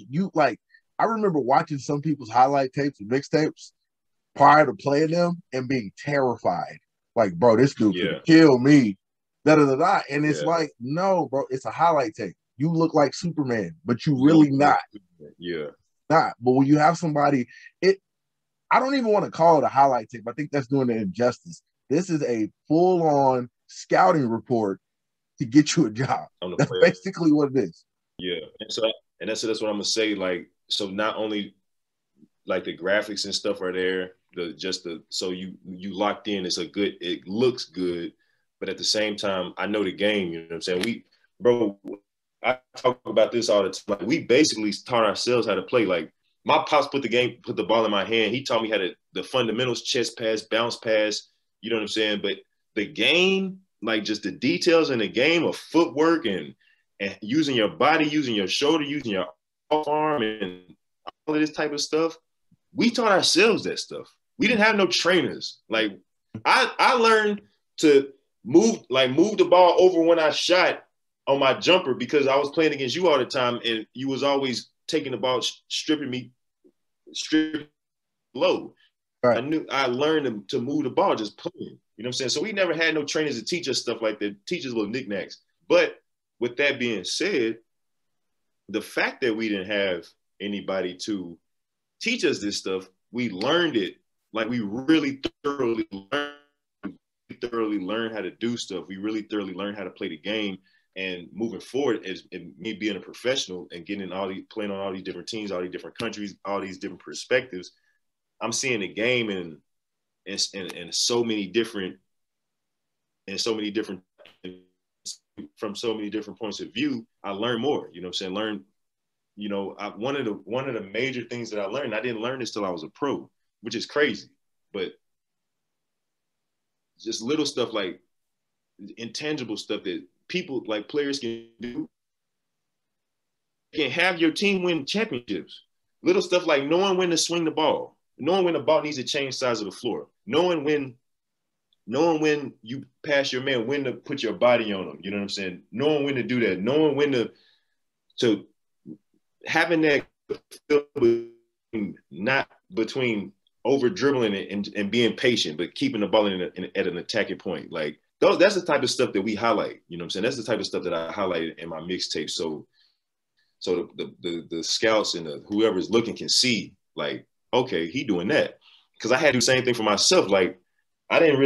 remember watching some people's highlight tapes and mixtapes prior to playing them and being terrified. Like, bro, this dude could kill me. Da-da-da-da. And it's like, no, bro, it's a highlight tape. You look like Superman, but you really not. Yeah. Not. But when you have somebody, I don't even want to call it a highlight tape. I think that's doing it injustice. This is a full-on scouting report to get you a job. That's basically what it is. Yeah. And that's what I'm gonna say. Like, so not only like the graphics and stuff are there, so you locked in. It looks good, but at the same time, I know the game. You know what I'm saying? I talk about this all the time. Like, we basically taught ourselves how to play. Like, my pops put the ball in my hand. He taught me how the fundamentals, chest pass, bounce pass. You know what I'm saying? But the game, like just the details in the game of footwork and using your body, using your shoulder, using your arm, and all of this type of stuff, we taught ourselves that stuff. We didn't have no trainers. Like, I learned to move the ball over when I shot on my jumper because I was playing against you all the time, and you was always taking the ball, stripping low. Right. I learned to move the ball just playing. You know what I'm saying? So we never had no trainers to teach us stuff like that, teach us little knickknacks. But with that being said, the fact that we didn't have anybody to teach us this stuff, we learned it. Like, we really thoroughly learned how to do stuff. We really thoroughly learned how to play the game. And moving forward, as me being a professional and playing on all these different teams, all these different countries, all these different perspectives, I'm seeing the game in so many different from so many different points of view. I learn more. You know what I'm saying? One of the major things that I learned, I didn't learn this till I was a pro, which is crazy, but just little stuff like intangible stuff that people like players can do can have your team win championships. Little stuff like knowing when to swing the ball, knowing when the ball needs to change size of the floor, knowing when you pass your man, when to put your body on them. You know what I'm saying? Knowing when to do that, knowing when to having that not between over dribbling and being patient, but keeping the ball at an attacking point. Like that's the type of stuff that we highlight. You know what I'm saying? That's the type of stuff that I highlighted in my mixtape. So the scouts and whoever's looking can see, like, okay, he doing that. Because I had to do the same thing for myself. Like, I never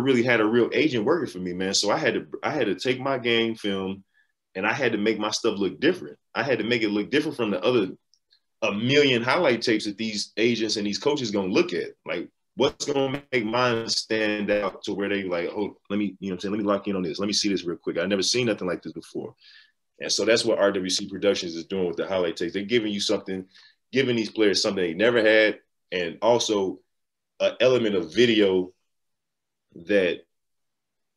really had a real agent working for me, man. So I had to take my game film and I had to make my stuff look different. I had to make it look different from the other a million highlight tapes that these agents and these coaches gonna look at. Like, what's gonna make mine stand out to where they like, oh, let me, you know what I'm saying, let me lock in on this. Let me see this real quick. I've never seen nothing like this before. And so that's what RWC Productions is doing with the highlight tapes. They're giving you something, giving these players something they never had, and also an element of video that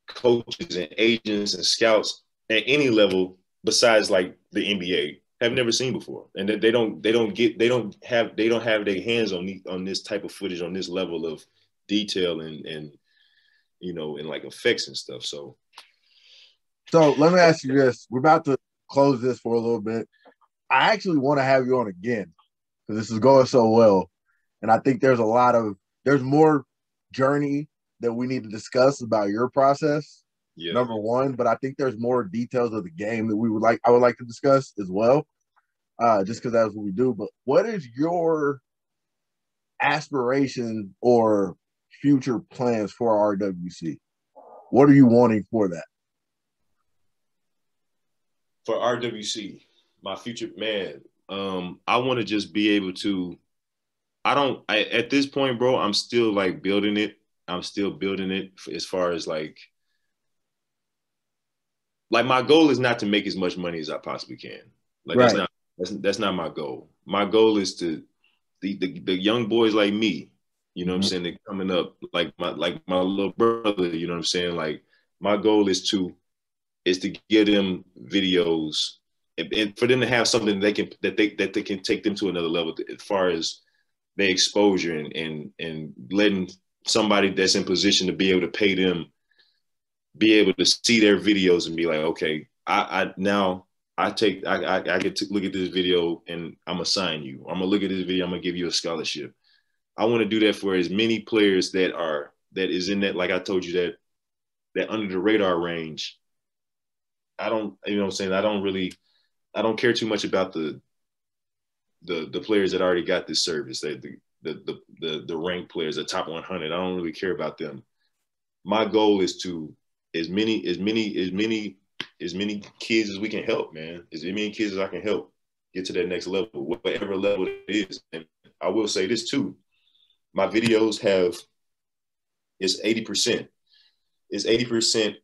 coaches and agents and scouts at any level besides like the NBA have never seen before. And that they don't have their hands on this type of footage, on this level of detail and you know, and like effects and stuff. So let me ask you this. We're about to close this for a little bit. I actually want to have you on again because this is going so well. And I think there's more journey that we need to discuss about your process. Yeah. Number one, but I think there's more details of the game that I would like to discuss as well. Just because that's what we do. But what is your aspiration or future plans for RWC? What are you wanting for that? For RWC, my future, man, I want to just be able to, at this point, bro, I'm still like building it. I'm still building it as far as like my goal is not to make as much money as I possibly can. Like, right. That's not my goal. My goal is to the young boys like me, you know what I'm saying, they're coming up, like my little brother, you know what I'm saying? Like, my goal is to give them videos and for them to have something that they can take them to another level as far as their exposure and letting somebody that's in position to be able to pay them be able to see their videos and be like, okay, I get to look at this video and I'm gonna sign you. I'm gonna look at this video, I'm gonna give you a scholarship. I want to do that for as many players that is in that, like I told you, that under the radar range. I don't, you know what I'm saying? I don't care too much about the players that already got this service, the ranked players, the top 100. I don't really care about them. My goal is to as many kids as we can help, man. As many kids as I can help get to that next level, whatever level it is. And I will say this too. My videos it's 80%. It's 80%.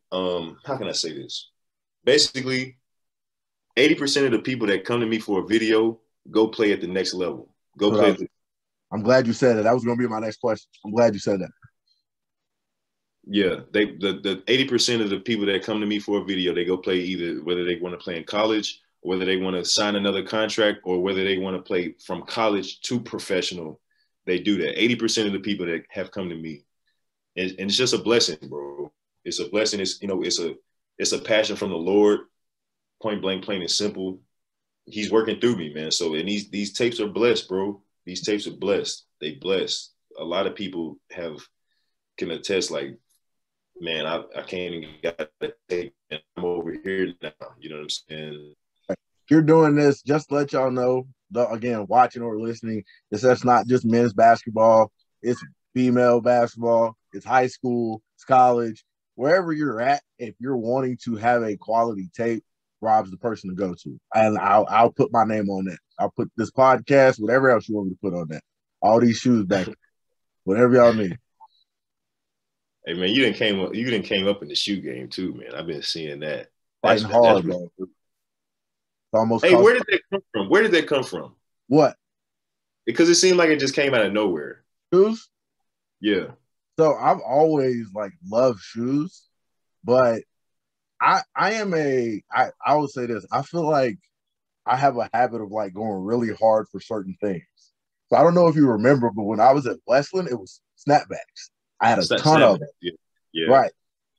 How can I say this? Basically, 80% of the people that come to me for a video go play at the next level. I'm glad you said that. That was going to be my next question. I'm glad you said that. Yeah, the 80% of the people that come to me for a video, they go play either whether they want to play in college, or whether they want to sign another contract, or whether they want to play from college to professional. They do that. 80% of the people that have come to me, and it's just a blessing, bro. It's a blessing. It's a passion from the Lord. Point blank, plain and simple. He's working through me, man. So, and these tapes are blessed, bro. These tapes are blessed. They blessed. A lot of people can attest, like, man, I can't even get a tape, and I'm over here now. You know what I'm saying? You're doing this just to let y'all know, again, watching or listening, that's not just men's basketball. It's female basketball. It's high school. It's college. Wherever you're at, if you're wanting to have a quality tape, Rob's the person to go to. And I'll put my name on that. I'll put this podcast, whatever else you want me to put on that. All these shoes back there. Whatever y'all need. Hey, man, you didn't came up in the shoe game too, man. I've been seeing that. Fighting hard, bro. Almost. Hey, where did that come from? Where did that come from? What? Because it seemed like it just came out of nowhere. Shoes? Yeah. So I've always loved shoes, but I would say this. I feel like I have a habit of like going really hard for certain things. So I don't know if you remember, but when I was at Westland, it was snapbacks. I had a ton of them. Yeah. Yeah. Right.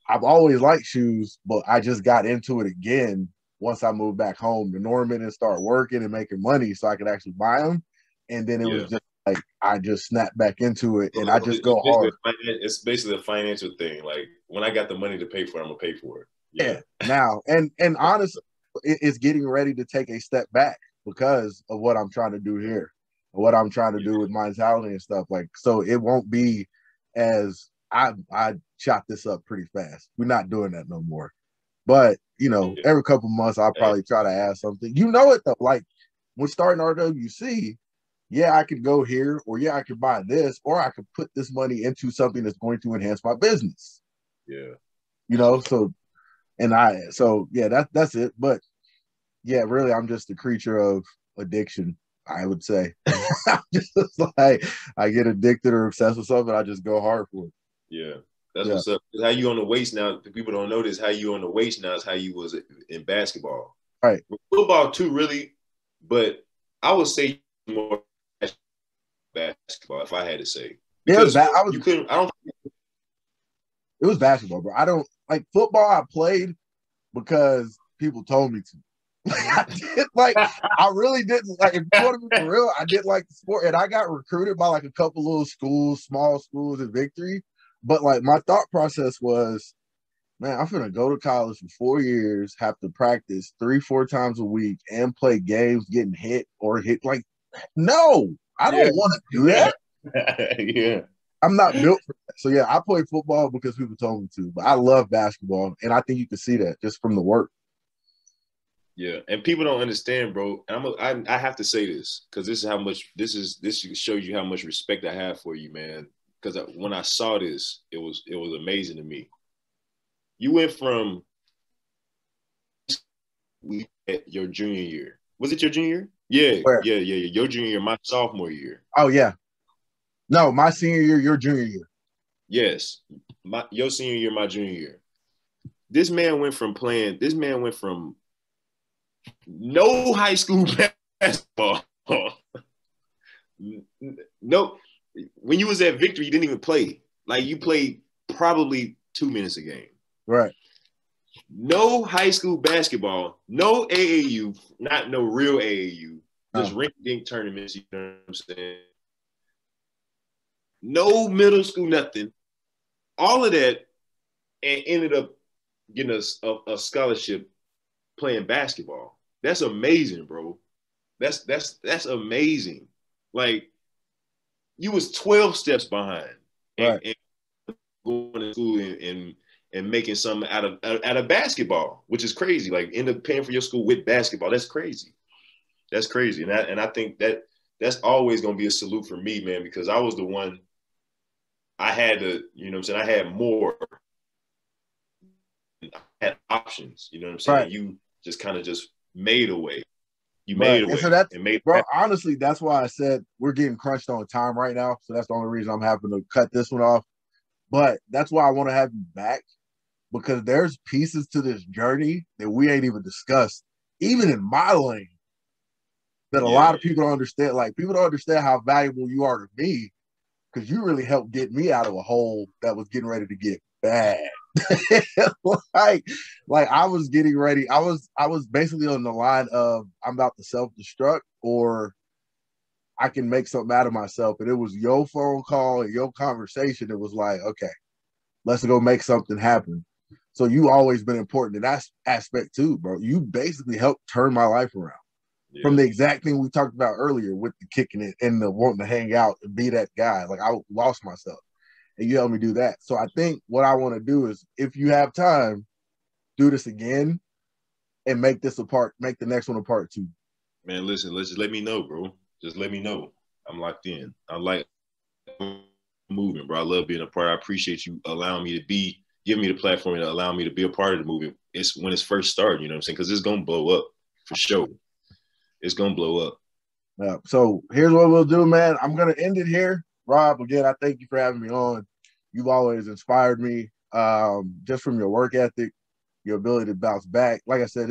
I've always liked shoes, but I just got into it again once I moved back home to Norman and start working and making money so I could actually buy them. And then it was just like I just snapped back into it and I just go hard. It's basically a financial thing. Like when I got the money to pay for it, I'm gonna pay for it. Yeah. Now and honestly, it's getting ready to take a step back because of what I'm trying to do here, what I'm trying to do with mentality and stuff. Like so, it won't be as I shot this up pretty fast. We're not doing that no more. But you know, every couple months I'll probably try to add something. You know it though. Like when starting RWC, yeah, I could go here, or yeah, I could buy this, or I could put this money into something that's going to enhance my business. Yeah. You know, so yeah, that's it. But yeah, really, I'm just a creature of addiction, I would say. I'm just like I get addicted or obsessed with something, I just go hard for it. Yeah. That's what's up. How you on the waist now? People don't know this. How you on the waist now is how you was in basketball. Right. Football too, really, but I would say more basketball if I had to say. Because you couldn't. I don't. It was basketball, bro. I don't like football. I played because people told me to. I really didn't like. If you want to be for real, I didn't like the sport, and I got recruited by like a couple little schools, small schools in Victory. But like my thought process was, man, I'm gonna go to college for 4 years, have to practice 3-4 times a week, and play games, getting hit or hit. Like, no, I don't want to do that. Yeah. I'm not built for that. So yeah, I play football because people told me to, but I love basketball, and I think you can see that just from the work. Yeah, and people don't understand, bro. And I have to say this because this shows you how much respect I have for you, man. Because when I saw this, it was amazing to me. You went from your junior year. Was it your junior year? Yeah, yeah. Your junior year, my sophomore year. Oh yeah. No, my senior year, your junior year. Yes, your senior year, my junior year. This man went from no high school basketball. No, when you was at Victory, you didn't even play. Like you played probably 2 minutes a game. Right. No high school basketball, no AAU, not no real AAU, just rink-dink tournaments, you know what I'm saying? No middle school, nothing. All of that, and ended up getting a scholarship playing basketball. That's amazing, bro. That's amazing. Like you was 12 steps behind, right. and going to school and making something out of basketball, which is crazy. Like end up paying for your school with basketball. That's crazy. That's crazy. And I think that's always gonna be a salute for me, man, because I was the one. I had to, you know what I'm saying? I had more. I had options, you know what I'm saying? Right. You just kind of just made a way. You made a way. So that's, bro, honestly, that's why I said we're getting crunched on time right now. So that's the only reason I'm having to cut this one off. But that's why I want to have you back, because there's pieces to this journey that we ain't even discussed, even in my lane, that a lot of people don't understand. Like, people don't understand how valuable you are to me, because you really helped get me out of a hole that was getting ready to get bad. like I was getting ready. I was basically on the line of I'm about to self-destruct or I can make something out of myself. And it was your phone call and your conversation. It was like, okay, let's go make something happen. So you always been important in that aspect too, bro. You basically helped turn my life around. From the exact thing we talked about earlier with the kicking it and the wanting to hang out and be that guy. Like I lost myself and you helped me do that. So I think what I want to do is, if you have time, do this again and make this make the next one a part 2. Man, listen, just let me know, bro. Just let me know. I'm locked in. I like moving, bro. I love being a part. I appreciate you allowing me to giving me the platform and allowing me to be a part of the movement. It's when it's first started, you know what I'm saying? Because it's going to blow up for sure. It's going to blow up. Yeah. So here's what we'll do, man. I'm going to end it here. Rob, again, I thank you for having me on. You've always inspired me just from your work ethic. your ability to bounce back. Like I said,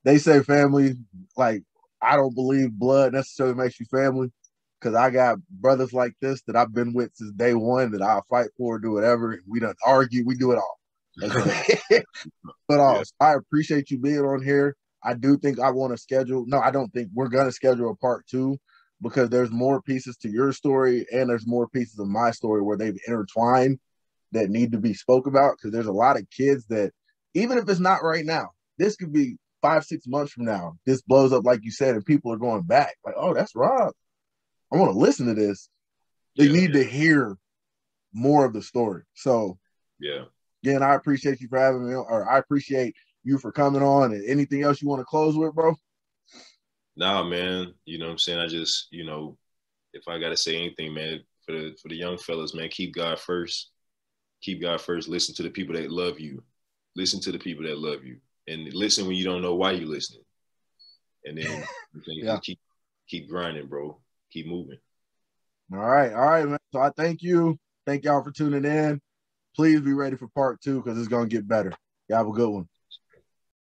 they say family, like I don't believe blood necessarily makes you family, because I got brothers like this that I've been with since day one that I'll fight for, do whatever. We don't argue, we do it all. But I appreciate you being on here. I do think I want to schedule. No, I don't think we're going to schedule a part 2, because there's more pieces to your story and there's more pieces of my story where they've intertwined that need to be spoke about. Because there's a lot of kids that, even if it's not right now, this could be 5-6 months from now. This blows up, like you said, and people are going back like, oh, that's Rob. I want to listen to this. They need to hear more of the story. So, again, I appreciate you for having me, or I appreciate you for coming on. And anything else you want to close with, bro? Nah, man. You know what I'm saying? I just, if I got to say anything, man, for the young fellas, man, keep God first. Keep God first. Listen to the people that love you. Listen to the people that love you. And listen when you don't know why you're listening. And then just keep grinding, bro. Keep moving. All right, man. So I thank you. Thank y'all for tuning in. Please be ready for part 2, because it's going to get better. Y'all have a good one.